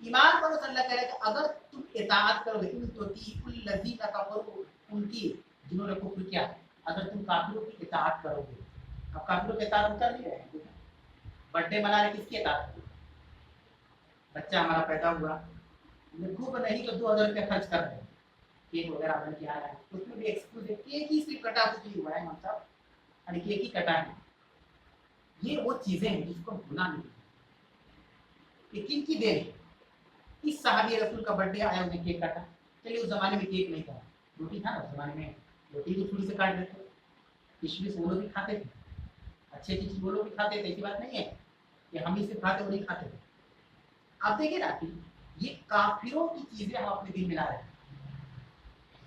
ईमान वालों से अल्लाह कह रहा है कि अगर तुम इताअत करोगे इन तुतीउल्लज़ीना कफरू, उनकी जिन्होंने कुफ्र किया, अगर तुम काफिरों की इताअत करोगे। अब काफिरों की इताअत कर नहीं रहे हैं, बर्थडे मना रहे, किसकी इताअत? बच्चा हमारा पैदा हुआ, खूब नहीं तो 2000 रुपया खर्च कर रहे हैं, केक वगैरह बन के आ रहा है, उसमें भी एक्सक्यूज है, केक ही सिर्फ कटा कुछ नहीं हुआ है हम साहब, अरे केक ही कटा है। ये वो चीजें हैं जिसको भूलना नहीं, ये किनकी देन है? इस सहाबी रसूल का बर्थडे आया, उन्हें केक काटा। चलिए उस जमाने में केक नहीं था, रोटी था ना उस जमाने में, रोटी को छुरी से काट देते, किशमिश वो लोग भी खाते थे, अच्छी चीज वो लोग भी खाते थे, ऐसी बात नहीं है कि हम ही सिर्फ खाते वो नहीं खाते थे। आप देखिए ना कि ये काफिरों की चीजें हम अपने दिन में ला रहे हैं,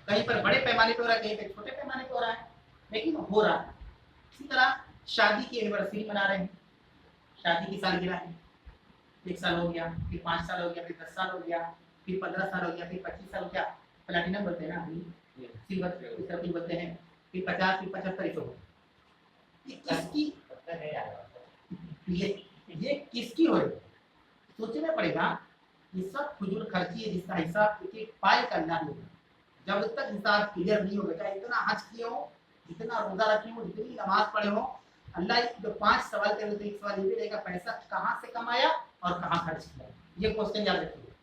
कहीं पर बड़े पैमाने पे हो रहा है, कहीं पर छोटे पैमाने पे हो रहा है, लेकिन हो रहा है। इसी तरह शादी की एनिवर्सरी मना रहे हैं, शादी की सालगिरह है, 1 साल हो गया, फिर 5 साल हो गया, फिर 10 साल हो गया, फिर 15 साल हो गया, फिर 25 साल हो गया, प्लैटिनम बोलते हैं ना, सिल्वर इस तरह बोलते हैं, फिर 50, फिर 75 हो गया। ये किसकी ये किसकी हो रही है? सोचना पड़ेगा। ये सब फजूल खर्ची है जिसका हिसाब एक एक पाई करना होगा। जब तक हिसाब क्लियर नहीं होगा, चाहे इतना हज किए हो, जितना रोजा रखे हो, जितनी नमाज पढ़े हो, अल्लाह जो 5 सवाल करे तो एक सवाल ये भी रहेगा, पैसा कहाँ से कमाया और कहाँ खर्च किया। ये क्वेश्चन याद रखिए,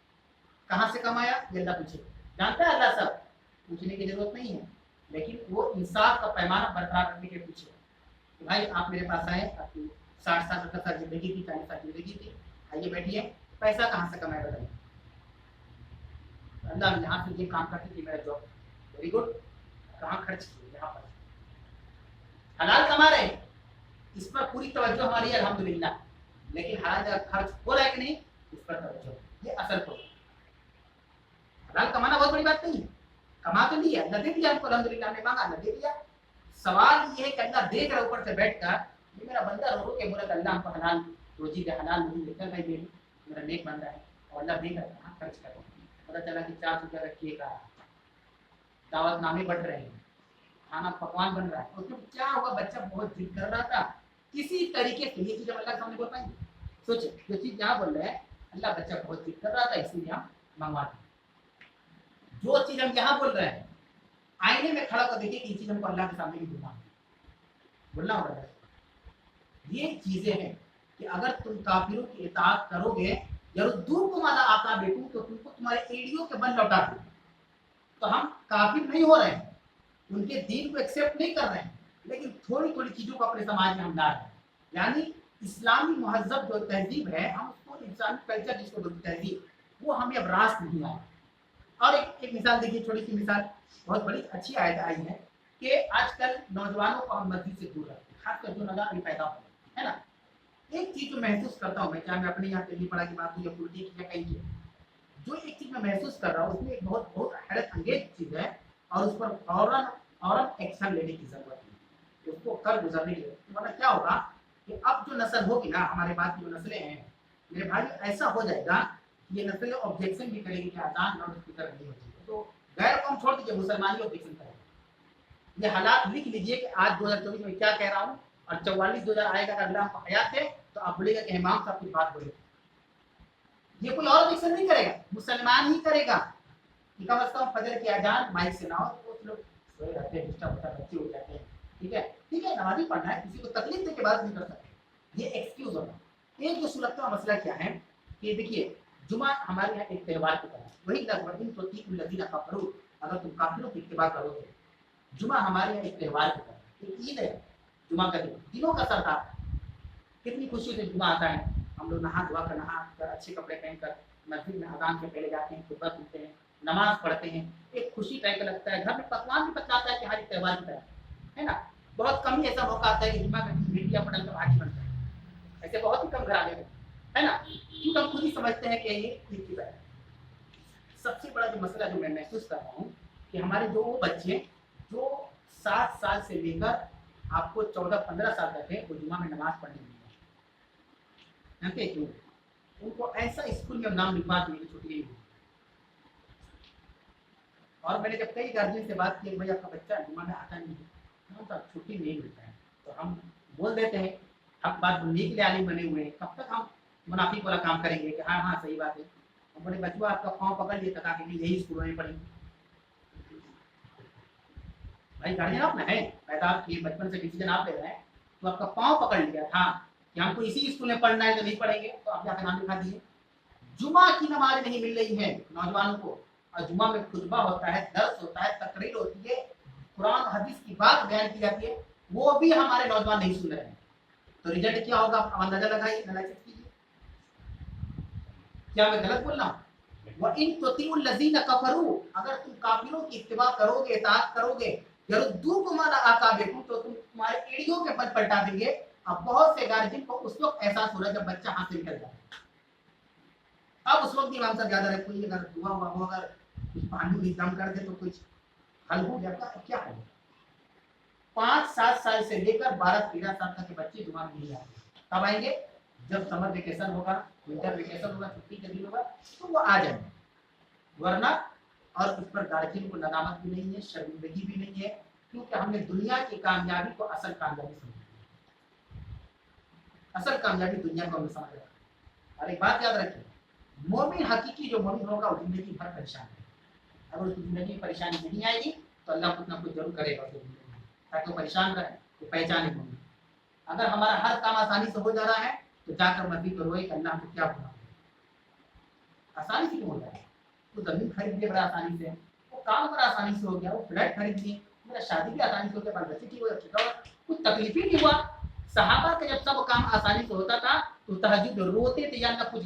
कहाँ से कमाया ये अल्लाह पूछे, जानता है अल्लाह, सब पूछने की जरूरत नहीं है, लेकिन वो इंसाफ का पैमाना बरकरार रखने के पूछे कि भाई आप मेरे पास आए, आपकी 60 साल 70 साल जिंदगी थी, 40 साल जिंदगी थी, आइए बैठिए, पैसा कहाँ से कमाया बताइए। अल्लाह यहाँ से ये काम करती थी, मेरा जॉब, वेरी गुड, कहाँ खर्च किए? यहाँ पर हलाल कमा रहे हैं, इस पर पूरी तवज्जो हमारी है अल्हम्दुलिल्लाह, लेकिन हलाल जगह खर्च हो रहा है कि नहीं, इस पर तवज्जो, ये असल को। हलाल कमाना बहुत बड़ी बात नहीं है, कमा तो लिया, अल्लाह दे दिया हमको, अल्हम्दुलिल्लाह, हमने मांगा अल्लाह दे दिया। सवाल ये है कि अल्लाह देख रहा ऊपर से बैठकर, ये मेरा बंदा रो रो के बोला अल्लाह हमको हलाल रोजी दे, हलाल मुझे लेकर भाई दे, मेरा नेक बंदा है, और अल्लाह देख रहा है खर्च कर, पता चला कि 400 रुपया का केक आ, दावत नामे बढ़ रहे हैं, खाना पकवान बन रहा है, उसमें क्या हुआ, बच्चा बहुत जिद कर रहा था, किसी तरीके से ये चीज हम अल्लाह के सामने बोल पाएंगे? सोचे जो चीज यहाँ बोल रहे हैं, अल्लाह बच्चा बहुत जिद कर रहा था इसलिए हम मंगवाते। जो चीज हम यहाँ बोल रहे हैं, आईने में खड़ा कर देखिए कि ये चीज हमको अल्लाह के सामने भी बोलना होगा। ये चीजें हैं कि अगर तुम काफिरों की इताअत करोगे, यरुद्दूकुम अला अकाबिकुम, तो तुमको तुम्हारे एड़ियों के बल लौटा देंगे। तो हम काफिर नहीं हो रहे हैं, उनके दीन को एक्सेप्ट नहीं कर रहे हैं, लेकिन थोड़ी थोड़ी चीजों को अपने समाज में हम ला रहे हैं। यानी इस्लामी महजब जो तहजीब है, हम उसको इस्लामी कल्चर जिसको बोलते हैं तहजीब, वो हमें अब रास नहीं आया। और एक मिसाल देखिए, छोटी सी मिसाल, बहुत बड़ी अच्छी आयत आई है कि आजकल नौजवानों को हम मस्जिद से दूर रखते हैं, खासकर जो नौजवान अभी पैदा हो है ना। एक चीज जो महसूस करता हूँ मैं, चाहे मैं अपने यहाँ दिल्ली पढ़ा की बात हो या पुलटी की या कहीं की, जो एक चीज मैं महसूस कर रहा हूँ उसमें एक बहुत बहुत हैरत अंगेज चीज है, और उस पर फौरन एक्शन लेने की जरूरत है, उसको कर गुजरने की जरूरत है। वरना क्या होगा कि अब जो नस्ल होगी ना, हमारे बाद की जो नस्लें हैं मेरे भाई, ऐसा हो जाएगा ये नस्लें ऑब्जेक्शन भी करेगी कि आजान लाउड स्पीकर नहीं होती है, तो गैर कौम छोड़ दीजिए, मुसलमान ही ऑब्जेक्शन करेंगे। ये हालात लिख लीजिए कि आज 2024 में क्या कह रहा हूँ, और 44-2000 आएगा, अगर अल्लाह को हयात है तो आप बोलेगा कि इमाम साहब कुछ बात बोले, ये कोई और ऑब्जेक्शन नहीं करेगा, मुसलमान ही करेगा कि कम से कम फजर की अजान माइक से ना हो, तो कुछ लोग सोए रहते हैं, डिस्टर्ब होता है, बच्चे उठ जाते हैं, ठीक है, नमाज़ी पढ़ना है, किसी को तकलीफ दे के बात नहीं कर सकते, ये एक्सक्यूज होगा। एक जो सुलगता मसला क्या है कि देखिए, जुमा हमारे यहाँ एक त्यौहार की तरह, वही लज़ीना कफ़रू, अगर तुम काफिरों की इत्तिबा करोगे, जुमा हमारे यहाँ एक त्यौहार की तरह, एक ईद है, जुमा का दिन, दिनों का सरदार, कितनी खुशी से जुमा आता है, हम लोग नहा धोआ कर, नहा कर, अच्छे कपड़े पहनकर मस्जिद में अजान से पहले जाते हैं, खुतबा सुनते हैं, नमाज पढ़ते हैं, एक खुशी टाइप का लगता है, घर में पकवान भी पकाता है कि हर एक त्यौहार की तरह, है ना। बहुत कम ही ऐसा मौका आता है कि जुमा का दिन मीडिया पर डलकर भाजी बनता है, ऐसे बहुत ही कम घर आने में, है ना, क्योंकि हम खुद ही समझते हैं कि ये ईद की तरह। सबसे बड़ा जो मसला जो मैं महसूस कर रहा हूँ कि हमारे जो वो बच्चे जो 7 साल से लेकर आपको 14-15 साल तक है, वो जुमा में नमाज पढ़ने नहीं है, जानते क्यों? उनको ऐसा स्कूल में नाम लिखवा दिए छुट्टी नहीं हुई। और मैंने जब कई गार्जियन से बात की, भाई आपका बच्चा जुम्मा में आता नहीं है, तो छुट्टी नहीं मिलता है, तो हम बोल देते हैं, हम बात बोलने के लिए आलिम बने हुए हैं, कब तक हम मुनाफिक वाला काम करेंगे कि हाँ हाँ सही बात है। हम बोले बच्चों आपका पाँव पकड़ लिए तक आके यही स्कूलों में पढ़ेंगे। भाई गार्जियन आप ना है, पैदा आपकी बचपन से डिसीजन आप ले रहे हैं, तो आपका पाँव पकड़ लिया था कि हमको इसी स्कूल में पढ़ना है, तो नहीं पढ़ेंगे, तो आप जाकर नाम लिखा दीजिए। जुमा की नमाज नहीं मिल रही है नौजवानों को, और जुमा में खुतबा होता है, दर्स होता है, तकरीर होती है, कुरान हदीस की बात बयान की जाती है, वो भी हमारे नौजवान नहीं सुन रहे हैं, तो रिजल्ट क्या होगा आप अंदाजा लगाइए, एनालिसिस कीजिए। क्या मैं गलत बोल रहा हूँ? इन तुतिउल लज़ीना कफरू, अगर तुम काफिरों की इत्तिबा करोगे, इताअत करोगे, यरुद्दूकुम अला अकाबिकुम, तो तुम तुम्हारे एड़ियों के पद पलटा देंगे। अब बहुत से गार्जियन को उस वक्त एहसास हो रहा है जब बच्चा हाथ से निकल जाए। अब उस वक्त इमाम साहब ज्यादा रहे, कोई अगर दुआ हुआ हो, अगर कुछ पानी इंतजाम कर दे तो कुछ हल हो जाता है। क्या है 5-7 साल से लेकर 12-13 साल तक के बच्चे जुमा में नहीं आते, कब आएंगे? जब समर वेकेशन होगा, विंटर वेकेशन होगा, छुट्टी का दिन होगा, तो वो आ जाएंगे, वरना और उस पर गार्जियन को नदामत भी नहीं है, शर्मिंदगी भी नहीं है, क्योंकि हमने दुनिया की कामयाबी को असल कामयाबी समझा। असल कामयाबी दुनिया को हमने समझ रखा। और एक बात याद रखिए, मोमिन हकीकी जो मोमिन होगा वो जिंदगी भर परेशान है। अगर उसकी जिंदगी में परेशानी नहीं आएगी तो अल्लाह कुछ ना कुछ जरूर करेगा उसकी जिंदगी में, ताकि वो परेशान रहे, तो पहचाने मोमिन। अगर हमारा हर काम आसानी से हो जा रहा है तो जाकर मस्जिद में रोए कि अल्लाह को क्या बुरा, आसानी से क्यों हो जाए? तो जमीन खरीद लिए बड़ा आसानी से, वो काम बड़ा आसानी से हो गया, वो फ्लैट खरीद लिए, मेरा शादी भी आसानी से हो गया, बाल बच्चे की कुछ तकलीफ ही नहीं हुआ। सहाबा का जब सब काम आसानी से होता था तो तहज्जुद रोते थे, या ना कुछ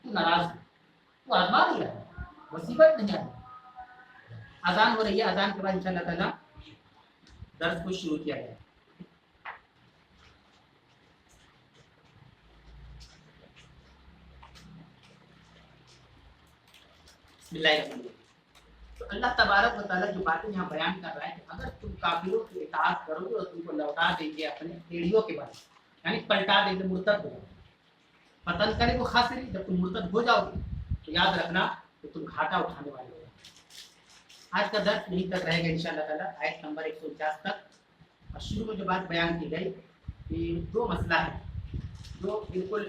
तू नाराज है, तू आजमा नहीं रहा, मुसीबत नहीं आई। अजान हो रही है, अजान के बाद इंशाअल्लाह ताला दर्स को शुरू किया गया। तो अल्लाह तबारक व तआला जो बातें यहाँ बयान कर रहा है कि अगर तुम काफिरों की इताअत करोगे और तुमको लौटा देंगे अपने एड़ियों के बाद, यानी पलटा देंगे, मुर्तद हो जाओगे। पतन करे वो खास नहीं, जब तुम मुर्तद हो जाओगे तो याद रखना कि तुम घाटा उठाने वाले हो। आज का दर्स यहीं तक रहेगा इंशाअल्लाह ताला, आयत नंबर 149 तक। और शुरू में जो बात बयान की गई कि दो मसला है जो बिल्कुल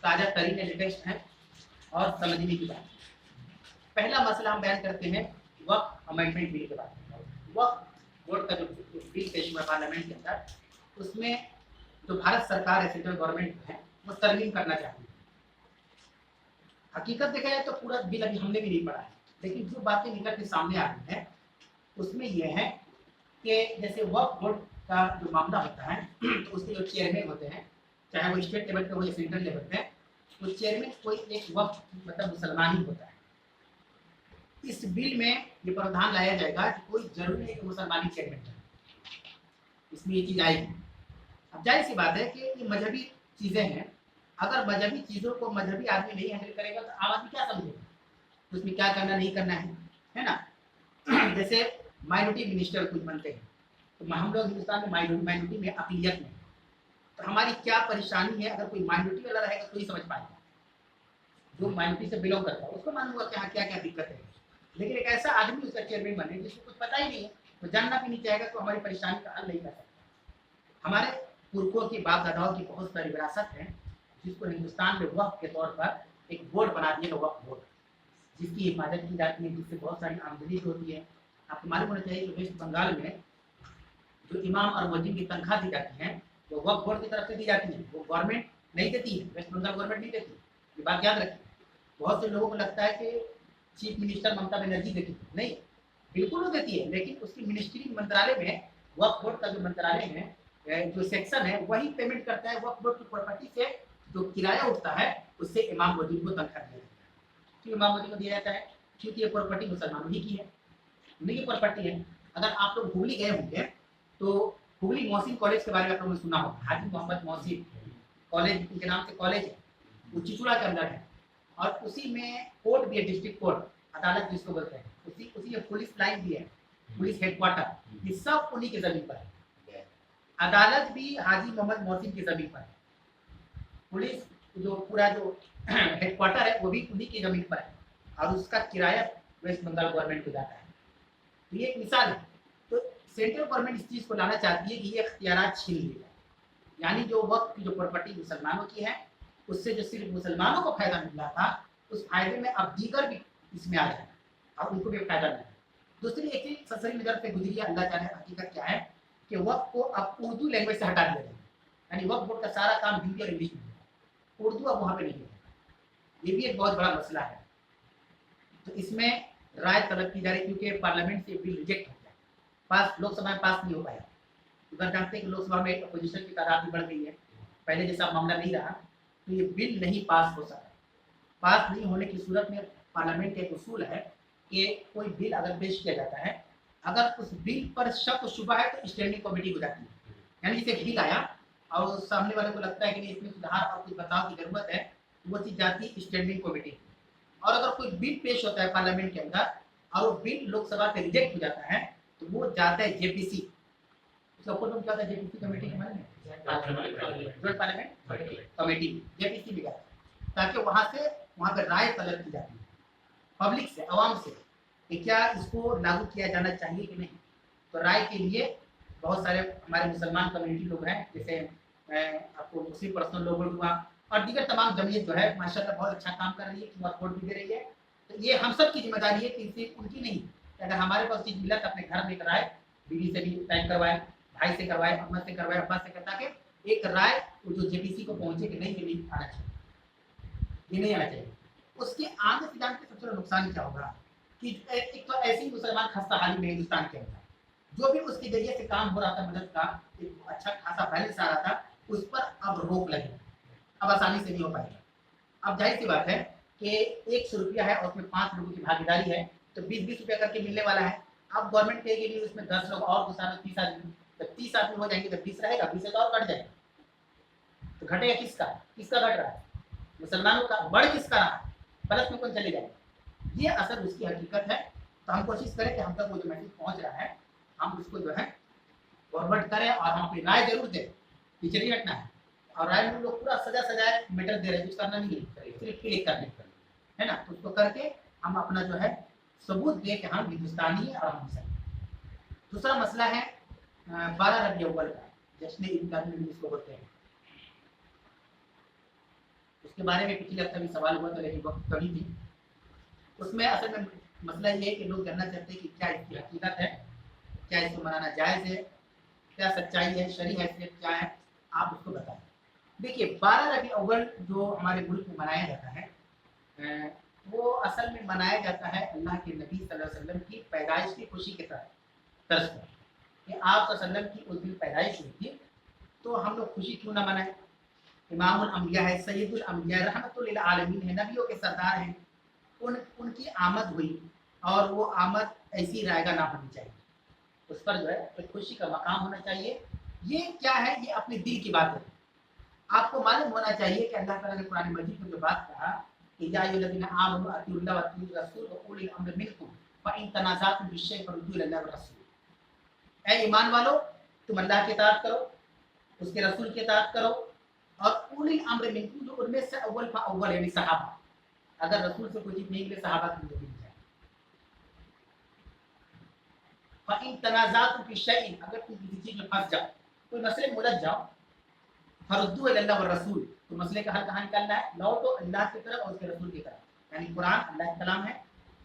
ताज़ा तरीन लेटेस्ट है और समझने की बात। पहला मसला हम बयान करते हैं वक्फ अमेंडमेंट बिल के बारे में। वक्फ बोर्ड का जो बिल पेश हुआ पार्लियामेंट के अंदर, उसमें जो भारत सरकार है, सेंट्रल गवर्नमेंट है, वो तरमीम करना चाहती है। हकीकत देखा जाए तो पूरा बिल अभी हमने भी नहीं पढ़ा है, लेकिन जो बातें निकल के सामने आ रही है उसमें यह है कि जैसे वक्फ बोर्ड का जो मामला होता है तो उसके जो चेयरमैन होते हैं, चाहे वो स्टेट लेवल पे हो या सेंट्रल लेवल पे, तो चेयरमैन कोई एक वक्फ मतलब मुसलमान ही होता है। इस बिल में ये प्रावधान लाया जाएगा कि कोई जरूरी नहीं कि मुसलमानी चेयरमैन है, इसमें ये चीज आएगी। अब जाहिर सी बात है कि ये मजहबी चीजें हैं, अगर मजहबी चीजों को मजहबी आदमी नहीं हैंडल करेगा तो आम आदमी क्या समझेगा उसमें क्या करना नहीं करना है ना। जैसे माइनॉरिटी मिनिस्टर कुछ बनते हैं, तो हम लोग हिंदुस्तान में माइनॉरिटी में अक़लियत में, तो हमारी क्या परेशानी है, अगर कोई माइनॉरिटी वाला रहेगा तो ही समझ पाएगा, जो माइनॉरिटी से बिलोंग करता है उसको मालूम होगा कि हाँ क्या क्या दिक्कत है। लेकिन एक ऐसा आदमी उसका चेयरमैन बने जिसको कुछ पता ही नहीं है, वो जानना भी नहीं चाहेगा, तो हमारी परेशानी का हल नहीं कर सकता। हमारे पुरखों की बाप दादाओं की बहुत सारी विरासत है, जिसको हिंदुस्तान में वक्फ के तौर पर एक बोर्ड बना दिया, वक्फ बोर्ड, जिसकी हिफाजत की जाती है, जिससे बहुत सारी आमदनी होती है। आपको मालूम होना चाहिए कि वेस्ट बंगाल में जो इमाम और मुअज्जिन की तनख्वाह दी जाती है वो वक्फ बोर्ड की तरफ से दी जाती है, वो गवर्नमेंट नहीं देती है, वेस्ट बंगाल गवर्नमेंट नहीं देती। ये बात याद रखिए। बहुत से लोगों को लगता है कि चीफ मिनिस्टर ममता बनर्जी देती है, नहीं, बिल्कुल वो देती है, लेकिन उसकी मिनिस्ट्री मंत्रालय में वक्फ बोर्ड का जो मंत्रालय है, जो सेक्शन है, वही पेमेंट करता है। वक्फ बोर्ड की प्रॉपर्टी से जो किराया उठता है उससे इमाम मुअज्जिन को तनख्वाह दिया जाता है। क्यों इमाम मुअज्जिन को दिया जाता है? क्योंकि ये प्रॉपर्टी मुसलमानों ही की है, उन्हीं की प्रॉपर्टी है। अगर आप लोग हुगली गए होंगे तो हुगली मोहसिन कॉलेज के बारे में आप लोगों ने सुना होगा, हाजी मोहम्मद मोहसिन कॉलेज उनके नाम से कॉलेज है, वो चिचुड़ा के अंदर है, और उसी में कोर्ट भी है, डिस्ट्रिक्ट कोर्ट, अदालत जिसको बोलते हैं, उसी में पुलिस लाइन भी है, पुलिस हेडक्वार्टर, ये सब उन्हीं की जमीन पर है। अदालत भी हाजी मोहम्मद मोहसिन की जमीन पर है, पुलिस जो पूरा जो हेडक्वार्टर है वो भी उन्हीं की जमीन पर है और उसका किराया वेस्ट बंगाल गवर्नमेंट को जाता है। तो ये एक मिसाल है। तो सेंट्रल गवर्नमेंट इस चीज़ को लाना चाहती है कि ये इख्तियारात छीन लिए जाए, यानी जो वक्त की जो प्रॉपर्टी मुसलमानों की है उससे जो सिर्फ मुसलमानों को फायदा मिल रहा था उस फायदे में अब दीगर भी इसमें आ जाए और उनको भी फायदा मिले। दूसरी एक चीज ससरी नजर से गुजरी है, अल्लाह जाने हकीकत क्या है कि वक्त को अब उर्दू लैंग्वेज से हटा दिया जाए, यानी वक्त बोर्ड का सारा काम हिंदी और इंग्लिश में है, उर्दू अब वहाँ पे नहीं है। ये भी एक बहुत बड़ा मसला है। तो इसमें राय तलब की जा रही क्योंकि पार्लियामेंट से बिल रिजेक्ट हो गया, पास लोकसभा में पास नहीं हो पाया। उधर जानते हैं कि लोकसभा में अपोजिशन की तादाद भी बढ़ गई है, पहले जैसा मामला नहीं रहा, तो ये बिल नहीं पास हो सका। पास नहीं होने की सूरत में पार्लियामेंट का एक उसूल है कि कोई बिल अगर पेश किया जाता है, अगर उस बिल पर शक शुबा है तो स्टैंडिंग कमेटी हो जाती है, यानी जैसे बिल आया और सामने वाले को लगता है कि नहीं इसमें सुधार और कुछ बदलाव की जरूरत है, तो वो चीज़ जाती है स्टैंडिंग कमेटी। और अगर कोई बिल पेश होता है पार्लियामेंट के अंदर और वो बिल लोकसभा से रिजेक्ट हो जाता है तो वो जाता है जेपीसी। उसका फुल फॉर्म क्या होता है जेपीसी कमेटी के बारे में? जॉइंट पार्लियामेंट कमेटी, जेपीसी भी जाता है, ताकि वहाँ पर राय तलब की जाती है पब्लिक से, आवाम से, कि क्या इसको लागू किया जाना चाहिए कि नहीं। तो राय के लिए बहुत सारे हमारे मुसलमान कम्युनिटी लोग हैं, जैसे आपको मुस्लिम पर्सनल लोग हुआ और दीगर तमाम जमीयत जो है माशाल्लाह बहुत अच्छा काम कर रही है, वोट भी दे रही है। तो ये हम सब की जिम्मेदारी है कि इनसे उनकी नहीं, अगर हमारे पास चीज़ मिला तो अपने घर में एक राय बीवी से भी टाइप करवाए, भाई से करवाए, अम्मा से करवाए, अब्बा से करता के एक राय जो जेपीसी को पहुंचे कि नहीं, ये नहीं आना चाहिए, ये नहीं आना चाहिए। उसके आगे से जानते सबसे बड़ा नुकसान क्या होगा कि एक तो ऐसी मुसलमान खस्ता हाली में हिंदुस्तान के अंदर जो भी उसके जरिए से काम हो रहा था, मदद का एक अच्छा खासा बैलेंस आ रहा था, उस पर अब रोक लगी, अब आसानी से नहीं हो पाएगा। अब जाहिर सी बात है कि 100 रुपया है और उसमें 5 लोगों की भागीदारी है तो 20-20 रुपया करके मिलने वाला है। अब गवर्नमेंट कहेगी नहीं उसमें 10 लोग और घुसा 30 आदमी, जब 30 आदमी हो जाएंगे तो 20 रहेगा, 20 तो और घट जाएगा। तो घटेगा किसका घट रहा है? मुसलमानों का। बढ़ किसका रहा है? प्लस में कौन चले जाएगा? ये असल उसकी हकीकत है। तो हम कोशिश करें कि हम तक वो जो मैसेज पहुंच रहा है हम उसको जो है फॉरवर्ड करें और हम अपनी राय जरूर दें, पीछे नहीं हटना है। और राय में लोग पूरा सजाए मैटर दे रहे हैं, कुछ करना नहीं है, सिर्फ क्लिक करने है ना, तो उसको करके हम अपना जो है सबूत दें कि हम हिंदुस्तानी है और हम सही। दूसरा मसला है 12 रबी अव्वल का, जश्न ईद जिसको बोलते हैं, उसके बारे में पिछले हफ्ते भी सवाल हुआ था लेकिन वक्त कमी थी। उसमें असल में मसला ये है कि लोग जानना चाहते हैं कि क्या इसकी हकीकत है, क्या इसको मनाना जायज़ है, क्या सच्चाई है, शरई हैसियत क्या है, आप उसको बताएं। देखिए 12 रबी अव्वल जो हमारे मुल्क में मनाया जाता है वो असल में मनाया जाता है अल्लाह के नबी सल्लल्लाहु अलैहि वसल्लम की पैदाइश की खुशी के तर्ज पर कि आप सल्लल्लाहु अलैहि वसल्लम की उस दिन पैदाइश हुई थी, तो हम लोग खुशी क्यों ना मनाएं। इमामुल अंबिया है, सैयदुल अंबिया, रहमतुल लिल आलमीन है, नबियों के सरदार हैं, उनकी आमद हुई और वो आमद ऐसी रायगा ना होनी चाहिए, उस पर जो है तो खुशी का मकाम होना चाहिए। ये क्या है? ये अपने दिल की बात है। आपको मालूम होना चाहिए कि अल्लाह ताला ने कुरान मजीद में जो बात कहा कि या अय्युहल्लज़ीना आमनू अतिउल्लाह व अतिउर रसूल व उलिल अम्र मिनकुम फ इन तनाज़अतुम फिश्शैइन फरुद्दूहु इलल्लाहि व रसूल। ऐ ईमान वालो, तुम अल्लाह की इताअत करो, उसके रसूल की इताअत करो और उलिल अम्र मिनकुम, जो उनमें से अव्वल फ़अव्वल यानी सहाबा, अगर रसूल से कोई चीज़ नहीं मिले सहाबा की मिल जाए। फ इन तनाज़अतुम फिश्शैइन, अगर तुम किसी चीज़ में फंस जाओ, कोई मसले में उलझ जाओ, फरुद्दू इलल्लाह व रसूल, तो मसले का हल कहाँ निकालना है? लौटो अल्लाह की तरफ और उसके रसूल की तरफ, यानी कुरान अल्लाह का कलाम है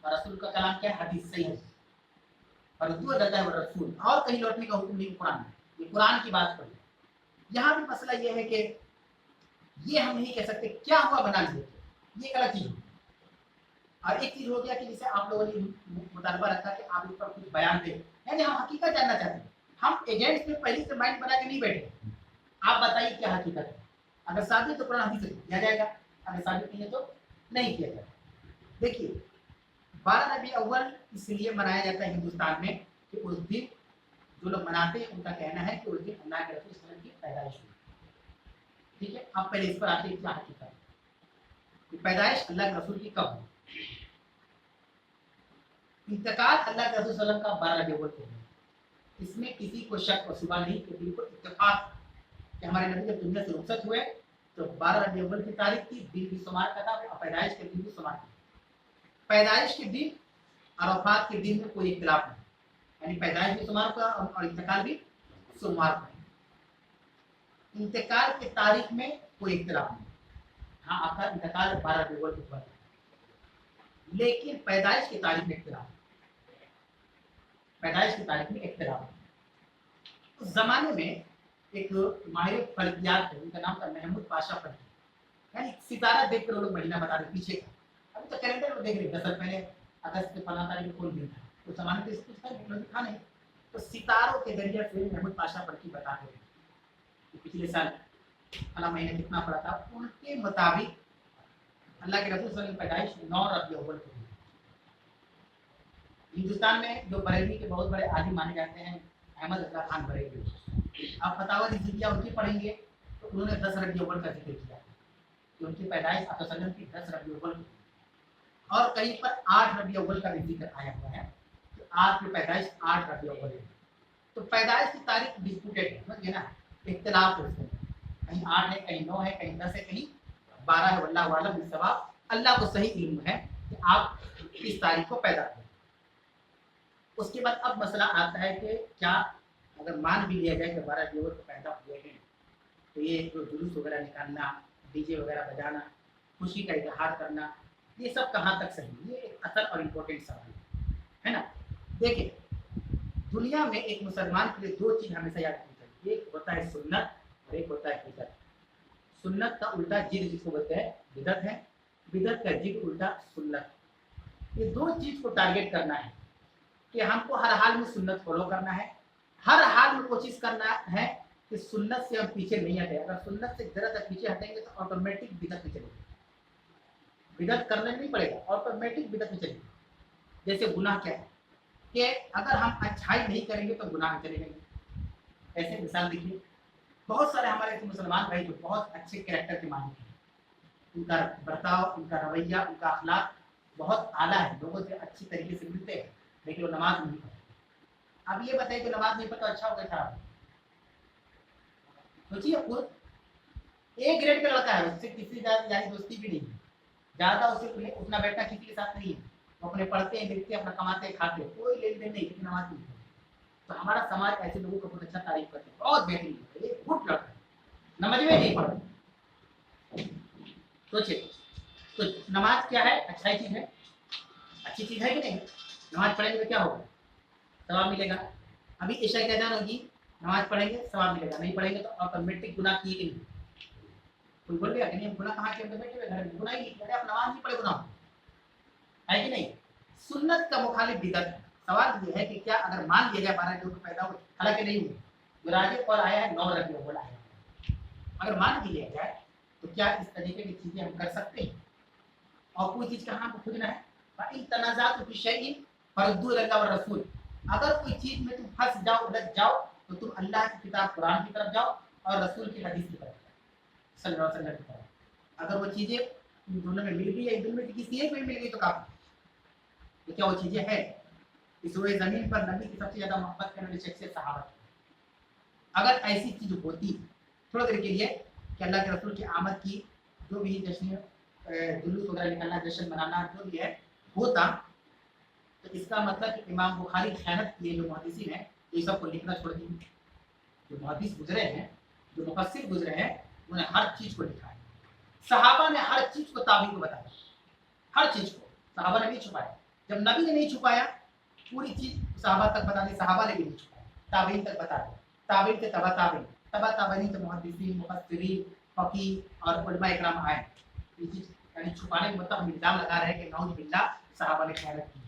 और रसूल का कलाम क्या है? हदीस सही है। फरुद्दू इलल्लाह व रसूल, और कहीं लौटने का हुक्म नहीं कुरान में, ये कुरान की बात पर है। यहाँ भी मसला ये है कि ये हम नहीं कह सकते क्या हुआ बना लीजिए, ये गलत चीज। और एक चीज हो गया कि जैसे आप लोगों ने मुतालबा रखा कि आप इस पर कुछ बयान दें, यानी हम हकीकत जानना चाहते हैं, हम एजेंट्स में पहले से माइंड बना के नहीं बैठे, आप बताइए क्या हकीकत है। अगर साबित तो कुरान हदीस से किया जाएगा, अगर साबित नहीं है तो नहीं किया जाएगा। देखिए 12 रबी अव्वल इसलिए मनाया जाता है हिंदुस्तान में कि उस दिन जो लोग मनाते हैं उनका कहना है कि उस दिन अल्लाह के रसूल सल्लल्लाहु अलैहि वसल्लम की पैदाइश हुई। ठीक है, अब पहले इस पर आते हैं क्या हकीकत है कि पैदाइश अल्लाह के रसूल की कब हुई। इंतकाल अल्लाह के रसूल सल्लल्लाहु अलैहि वसल्लम का 12 रबी अव्वल को हुआ, इसमें किसी को शक और शुबा नहीं, कि बिल्कुल इत्तेफाक कि हमारे नबी जब दुनिया से रुखसत हुए तो 12 रबी अव्वल की तारीख थी, दिन की शुमार का था, और पैदाइश के दिन की शुमार की। पैदाइश के दिन और वफात के दिन में कोई इख्तिलाफ नहीं, यानी पैदाइश भी शुमार का और इंतकाल भी शुमार का। इंतकाल की तारीख में कोई इख्तिलाफ नहीं। हाँ, आपका इंतकाल 12 रबी अव्वल के ऊपर है, लेकिन पैदाइश की तारीख में इख्तिलाफ, पैदाइश की तारीख में इख्तिलाफ। उस जमाने में एक माहिर फल्कियात थे, उनका नाम था महमूद पाशा फल्की, यानी सितारा देख कर वो लोग महीना बता रहे पीछे का। अभी तो कैलेंडर में देख रहे 10 साल पहले अगस्त के 15 तारीख को कौन दिन था, तो जमाने में कुछ था नहीं, तो सितारों के जरिए से महमूद पाशा फल्की बताते थे कि पिछले साल फला महीने कितना पड़ा था। उनके मुताबिक अल्लाह के रसूल सल्लल्लाहु अलैहि वसल्लम पैदाइश 9 रबी अव्वल को हुई। हिंदुस्तान में जो बरेली के बहुत बड़े आलिम माने जाते हैं, अहमद रजा खान बरेली, आप फतावा रिजविया उनकी पढ़ेंगे तो उन्होंने 10 रबी अव्वल का जिक्र किया कि उनकी पैदाइश आप वसल्लम की 10 रबी अव्वल को, और कहीं पर 8 रबी अव्वल का भी जिक्र आया हुआ है कि आपकी पैदाइश 8 रबी अव्वल है। तो पैदाइश की तारीख डिस्प्यूटेड है, समझ गए ना, इख्तिलाफ है उसमें, कहीं 8 है, कहीं 9 है, कहीं 10 है, कहीं 12 है। वल्लाहु आलम बिस्सवाब, अल्लाह को सही इल्म है कि आप किस तारीख को पैदा हुए। उसके बाद अब मसला आता है कि क्या अगर मान भी लिया जाए कि 12 रबी अव्वल को पैदा हुए हैं, तो ये जो जुलूस वगैरह निकालना, डीजे वगैरह बजाना, खुशी का इजहार करना, ये सब कहाँ तक सही है? ये एक असल और इम्पोर्टेंट सवाल है ना। देखिए, दुनिया में एक मुसलमान के लिए 2 चीज़ हमेशा याद रखनी चाहिए, एक होता है सुन्नत और एक होता है बिदअत। सुन्नत का उल्टा जिद जिसको बोलते हैं बिदअत है, बिदअत का जिद उल्टा सुन्नत। ये 2 चीज़ को टारगेट करना है कि हमको हर हाल में सुन्नत फॉलो करना है, हर हाल में कोशिश करना है कि सुन्नत से हम पीछे नहीं हटे। अगर सुन्नत से जरा तक पीछे हटेंगे तो ऑटोमेटिक बिदअत में चलेंगे, बिदअत करने नहीं पड़ेगा, ऑटोमेटिक बिदअत में चलेंगे। जैसे गुनाह क्या है कि अगर हम अच्छाई नहीं करेंगे तो गुनाह में चले जाएंगे। ऐसे मिसाल देखिए, बहुत सारे हमारे मुसलमान भाई जो बहुत अच्छे कैरेक्टर के मालिक हैं, उनका बर्ताव, उनका रवैया, उनका अखलाक बहुत आला है, लोगों से अच्छी तरीके से मिलते हैं, लेकिन वो नमाज नहीं पढ़ते। अब ये बताइए कि नमाज नहीं पढ़ता अच्छा होगा खराब? सोचिए खुद, एक ग्रेड का लड़का है, उससे किसी यारी दोस्ती भी नहीं है, ज्यादा उससे उतना बैठना किसी के साथ नहीं है, वो अपने पढ़ते हैं, लिखते हैं, अपना कमाते हैं, खाते हैं, कोई लेन देन नहीं, लेकिन नमाज नहीं पढ़ते। तो हमारा समाज ऐसे लोगों को बहुत अच्छा तारीफ करते हैं, बहुत बेहतरीन है, ये गुड लड़का है, नमाज में नहीं पढ़ते। सोचिए, तो नमाज क्या है? अच्छाई चीज है, अच्छी चीज है कि नहीं? नमाज पढ़ेंगे तो क्या होगा? सवाब मिलेगा। अभी ईशा की अज़ान होगी, नमाज पढ़ेंगे सवाब मिलेगा, नहीं पढ़ेंगे तो ऑटोमेटिक गुनाह किए कि नहीं? कोई बोल गया कि नहीं हम गुनाह कहाँ किए? बैठे हुए घर में गुनाह ही नहीं, आप नमाज नहीं पढ़े गुनाह है कि नहीं? सुन्नत का मुखालिफ बिदअत है। सवाल ये है कि क्या अगर मान लिया जाए 12 रबी पैदा हुए, हालांकि नहीं हुए, जो राजिह कौल आया है 9 रबी अव्वल आया है, अगर मान भी लिया जाए तो क्या इस तरीके की चीजें हम कर सकते हैं? और कोई चीज कहाँ हमको खोजना है, इन तनाज़ात फी शैइन फरुद्दू इला व रसूल। अगर कोई चीज में तुम फंस जाओ, उलझ जाओ, तो तुम अल्लाह की किताब कुरान की तरफ जाओ और रसूल की हदीस की तरफ सल्लल्लाहु अलैहि वसल्लम की तरफ। अगर वो चीजें इन दोनों में मिल गई या इन दोनों में किसी एक में मिल गई तो काफी। तो क्या वो चीजें हैं? इस रोए जमीन पर नबी की सबसे ज्यादा मोहब्बत करने वाली शख्सियत सहाबा। अगर ऐसी चीज होती थोड़ी देर के लिए कि अल्लाह के रसूल की आमद की जो भी जश्न जुलूस वगैरह निकालना, जश्न मनाना जो भी है होता, तो इसका मतलब कि इमाम बुखारी खैनत किए जो मुहद्दिसीन हैं, ये सब को लिखना छोड़ दिए। जो मुहद्दिस गुजरे हैं, जो मुफस्सिर गुजरे हैं, उन्होंने हर चीज को लिखा है। सहाबा ने हर चीज को ताबीन को बताया, हर चीज को सहाबा ने नहीं छुपाया। जब नबी ने नहीं छुपाया, पूरी चीज सहाबा तक बता दी, सहाबा ने भी नहीं छुपाया, ताबीन तक बता दिया, ताबीन से तबा ताबीन, तबा ताबीन से मुहद्दिसीन, मुफस्सिरीन, फकीह और उलमा इकराम आए। ये चीज यानी छुपाने का मतलब हम इल्जाम लगा रहे हैं कि नौज बिल्लाह सहाबा ने खयानत की।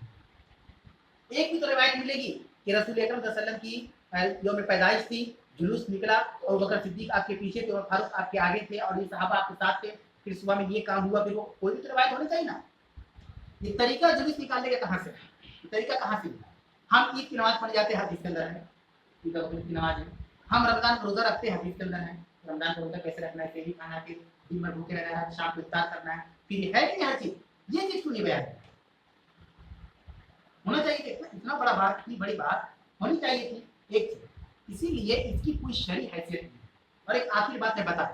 एक भी तो रिवायत मिलेगी कि रसूल अकरम सल्लल्लाहु अलैहि वसल्लम की यौम पैदाइश थी, जुलूस निकला और बकर सिद्दीक आपके पीछे थे और फारूक आपके आगे थे और ये सहाबा आपके साथ थे, फिर सुबह में ये काम हुआ, फिर वो कोई भी तो रिवायत होनी चाहिए ना। ये तरीका जुलूस निकालने का कहाँ से है? ये तरीका कहाँ से मिला? हम ईद की नमाज पढ़ जाते हैं, हदीस के अंदर है, ईद की नमाज है। हम रमजान रोजा रखते हैं, हदीस के अंदर है, रमजान का रोजा कैसे रखना है, कैसे खाना है, दिन भर भूखे रहना है, शाम को इफ्तार करना है, फिर है कि नहीं हर चीज? ये चीज क्यों नहीं बयान है? होना चाहिए कि इतना बड़ा बात, इतनी बड़ी बात होनी चाहिए थी एक चीज, इसीलिए इसकी कोई शरई हैसियत नहीं। और एक आखिरी बात मैं बता,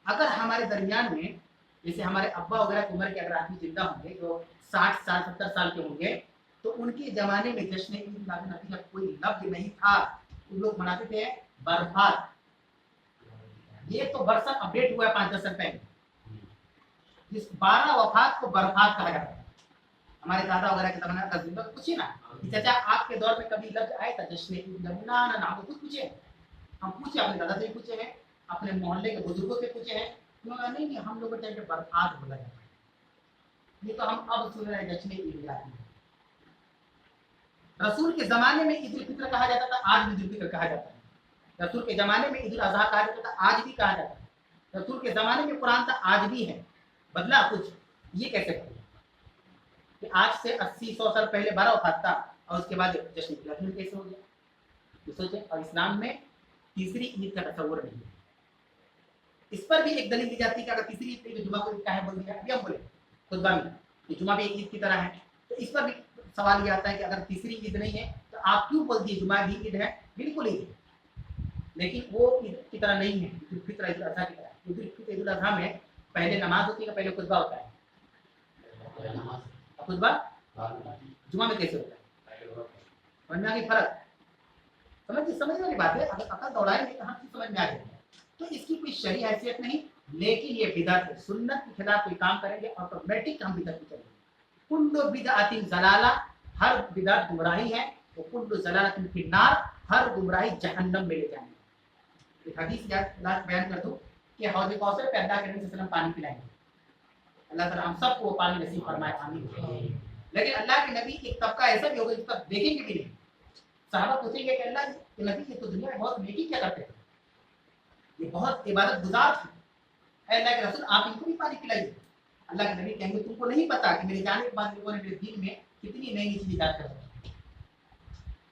अगर हमारे दरमियान में जैसे हमारे अब्बा वगैरह की उम्र के अगर आदमी जिंदा होंगे जो 60 साल 70 साल के होंगे, तो उनके जमाने में जश्न ईद मिलादुन नबी का कोई लफ्ज नहीं था, उन लोग मनाते थे बरसात। ये तो बरसात अपडेट हुआ है 5-10 साल पहले, जिस 12 वफात को बरसात कहा जाता है। हमारे दादा वगैरह के जमाने का जिंदा पूछिए ना कि चाचा आपके दौर में कभी लफ्ज आया था जश्न ईद? ना ना ना, खुद पूछे, हम पूछे, अपने दादा से भी पूछे हैं, अपने मोहल्ले के बुजुर्गों से पूछे हैं, नहीं नहीं हम लोगों के टाइम पे बरसात बोला जाता है, ये तो हम अब सुन रहे हैं जश्न ईद आती है। रसूल के जमाने में ईद उल फित्र कहा जाता था, आज भी ईद उल फित्र कहा जाता है। रसूल के जमाने में ईद उल अजहा कहा जाता था, आज भी कहा जाता है। रसूल के जमाने में कुरान था, आज भी है, बदला कुछ? ये कैसे बदला कि आज से 80-100 साल पहले 12 वफात था और उसके बाद जश्न ईद कैसे हो गया? तो सोचे। और इस्लाम में तीसरी ईद का तस्वुर नहीं है। इस पर भी एक दलील दी जाती है कि अगर तीसरी ईद तो जुमा को ईद काहे बोल दिया? अभी हम बोले खुतबा में कि जुमा भी एक ईद की तरह है, तो इस पर भी सवाल ये आता है कि अगर तीसरी ईद नहीं है तो आप क्यों बोल दिए जुमा भी ईद है? बिल्कुल ईद है, लेकिन वो ईद की तरह नहीं है, ईद उल फित्र ईद उल अजहा की तरह। ईद उल फित्र ईद उल अजहा में पहले नमाज होती है, पहले खुतबा होता है। खुतबा जुमा में कैसे होता है? समझ में आ गई फर्क? समझ वाली बात है, अगर अकल दौड़ाएंगे तो हर चीज समझ में आ जाएगी। तो इसकी कोई शरई हैसियत नहीं, लेकिन ये बिदअत है। सुन्नत के खिलाफ कोई काम करेंगे ऑटोमेटिक हम बिदअत में चलेंगे। कुल्लु बिदअतिन ज़लाला, हर बिदअत गुमराही है, वो कुल्लु ज़लालतिन फिन्नार, हर गुमराही जहन्नम में ले जाएंगे। एक हदीस लास्ट बयान कर दूं कि हौज़ कौसर पे अल्लाह के नबी सल्लल्लाहु अलैहि वसल्लम पानी पिलाएंगे। अल्लाह ताला हम सबको वो पानी नसीब फरमाए, आमीन। लेकिन अल्लाह के नबी एक तबका ऐसा भी होगा जिसका देखेंगे भी नहीं। साहबा पूछेंगे कि अल्लाह के नबी ये तो दुनिया में बहुत नेकी क्या करते थे, ये बहुत इबादत गुजार थे, अल्लाह के रसूल आप इनको भी पानी पिलाइए। अल्लाह के नबी कहेंगे तुमको नहीं पता कि मेरे जाने के बाद लोगों ने मेरे दीन में कितनी नई नई चीजें इजाद कर दी,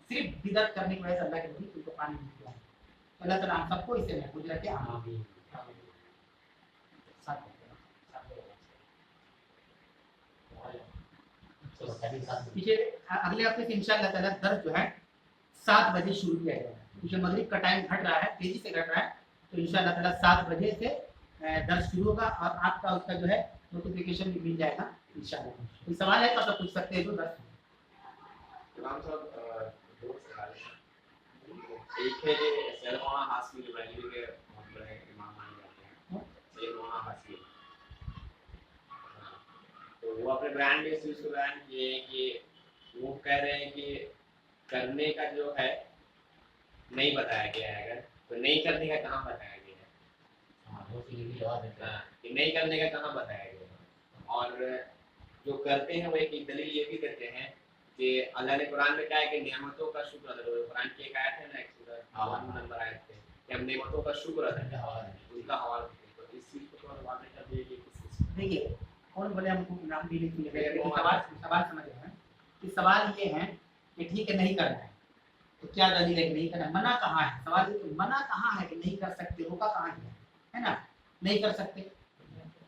सिर्फ बिदअत करने की वजह से अल्लाह के नबी तुमको पानी नहीं पिलाए। तो अल्लाह ताला हम सबको इससे महफूज रखे, आमीन। पीछे अगले हफ्ते से इंशाअल्लाह ताला दर्स जो है 7 बजे शुरू किया जाएगा, क्योंकि मगरिब का टाइम घट रहा है, तेजी से घट रहा है, तो इंशाअल्लाह ताला 7 बजे से दर्स शुरू होगा और आपका उसका जो है नोटिफिकेशन भी मिल जाएगा इंशाअल्लाह। कोई सवाल है तो आप पूछ सकते हैं। जो दर्स इमाम साहब दो सवाल है। एक है सैयद मौलाना हाशमी इब्राहिमी के बहुत बड़े इमाम माने जाते हैं, सैयद मौलाना हाशमी। तो वो अपने बयान में इस चीज़ को बयान किए हैं कि वो कह रहे हैं कि करने का जो है नहीं बताया गया है, अगर तो नहीं करने का कहाँ बताया गया है? कि नहीं करने का कहाँ बताया गया है? और जो करते हैं वो एक दलील ये भी देते हैं कि अल्लाह ने कुरान में कहा है कि नेमतों का शुक्र अदा करो। कुरान की एक आयत है ना, एक सूरह नंबर आयत है कि हम नेमतों का शुक्र अदा करें, उनका हवाला दें। तो इस चीज़ को थोड़ा वाज़ेह कर दिए कि किस चीज़ को। देखिए कौन बोले हमको नाम भी लिख लिया, सवाल समझ रहे हैं कि सवाल ये है कि ठीक है नहीं करना है तो क्या दलील है कि नहीं करना है? मना कहाँ है? सवाल ये मना कहाँ है कि नहीं कर सकते, रोका कहाँ है ना, नहीं कर सकते।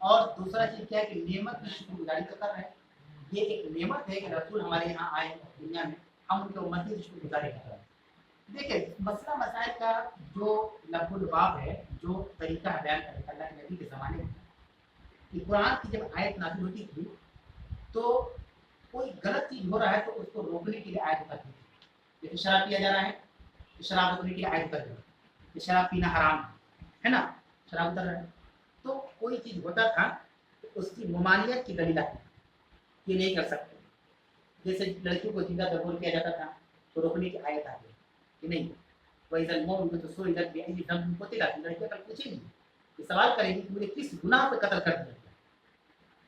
और दूसरा चीज क्या है कि नेमत की शुक्रगुजारी तो कर रहे हैं, ये एक नेमत है कि रसूल हमारे यहाँ आए दुनिया में, हम उनके उम्मती की शुक्रगुजारी कर रहे हैं। देखिए मसला मसाइल का जो लफुल बाब है, जो तरीका है बयान करने का अल्लाह के नबी के ज़माने में कि कुरान की जब आयत नाज़िल होती थी तो कोई गलत चीज़ हो रहा है तो उसको रोकने के लिए आयत उतरती थी। जैसे शराब पिया जा रहा है तो शराब रोकने के लिए आयत उतर रही है, शराब पीना हराम है ना, शराब उतर रहा है। तो कोई चीज़ होता था तो उसकी ममानियत की दलील आती, ये नहीं कर सकते। जैसे लड़कियों को जिंदा दफन किया जाता था तो रोकने की आयत आ गई कि नहीं, वही तो सो इधर लड़कियां कल पूछेंगी कि सवाल करेंगी कि मुझे किस गुनाह पे कत्ल कर दिया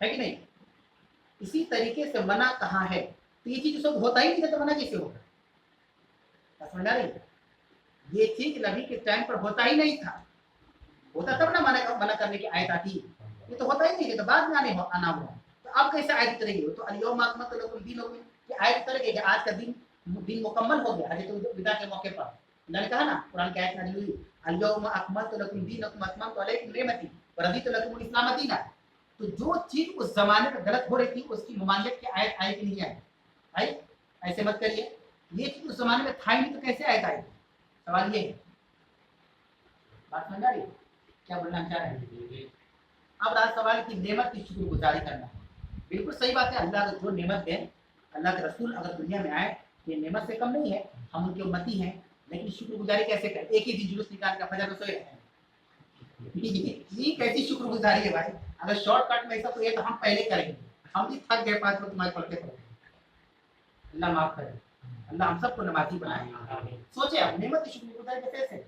है कि नहीं। इसी तरीके से मना कहाँ है? तो ये चीज सब होता ही नहीं था तो मना कैसे होगा? समझ आ रही है? ये चीज नबी के टाइम पर होता ही नहीं था, होता तब ना मना करने की आयत आती, ये तो होता ही नहीं है, तो बाद में आना हुआ। तो अब कैसे आयत उतरेगी? तो अल-यौम अकमलतु लकुम दीनकुम की आयत उतरेगी कि आज का दिन मुकम्मल हो गया। हजरत विदा के मौके पर अल्लाह ने कहा ना, कुरान की आयत नाज़िल हुई अल-यौम अकमलतु लकुम दीनकुम अतममतु अलैकुम निअमती व रज़ीतु लकुमुल इस्लाम दीना। तो जो चीज उस जमाने में गलत हो रही थी उसकी ममानियत की आयत आई कि नहीं आई? ऐसे मत करिए, ये चीज उस जमाने में था ही नहीं तो कैसे आयत आई? सवाल ये है, बात समझ आ रही है? क्या बोलना चाह रहे हैं? अब रहा सवाल कि नेमत की शुक्रगुजारी करना है। बिल्कुल सही बात है, अल्लाह जो नेमत दे, अल्लाह के रसूल अगर दुनिया में आए ये नेमत से कम नहीं है, हम उनके उम्मती हैं, लेकिन शुक्रगुजारी कैसे करें? एक ही दिन जुलूस निकाल के फजर में सोए रहते हैं, ये कैसी शुक्रगुजारी है भाई? अगर शॉर्टकट में ऐसा तो ये तो हम पहले करेंगे, हम भी थक गए 5 वक्त नमाज पढ़ते पढ़ते। अल्लाह माफ करे, अल्लाह हम सबको नमाजी बनाए। सोचे आप नेमत की शुक्रगुजारी कैसे?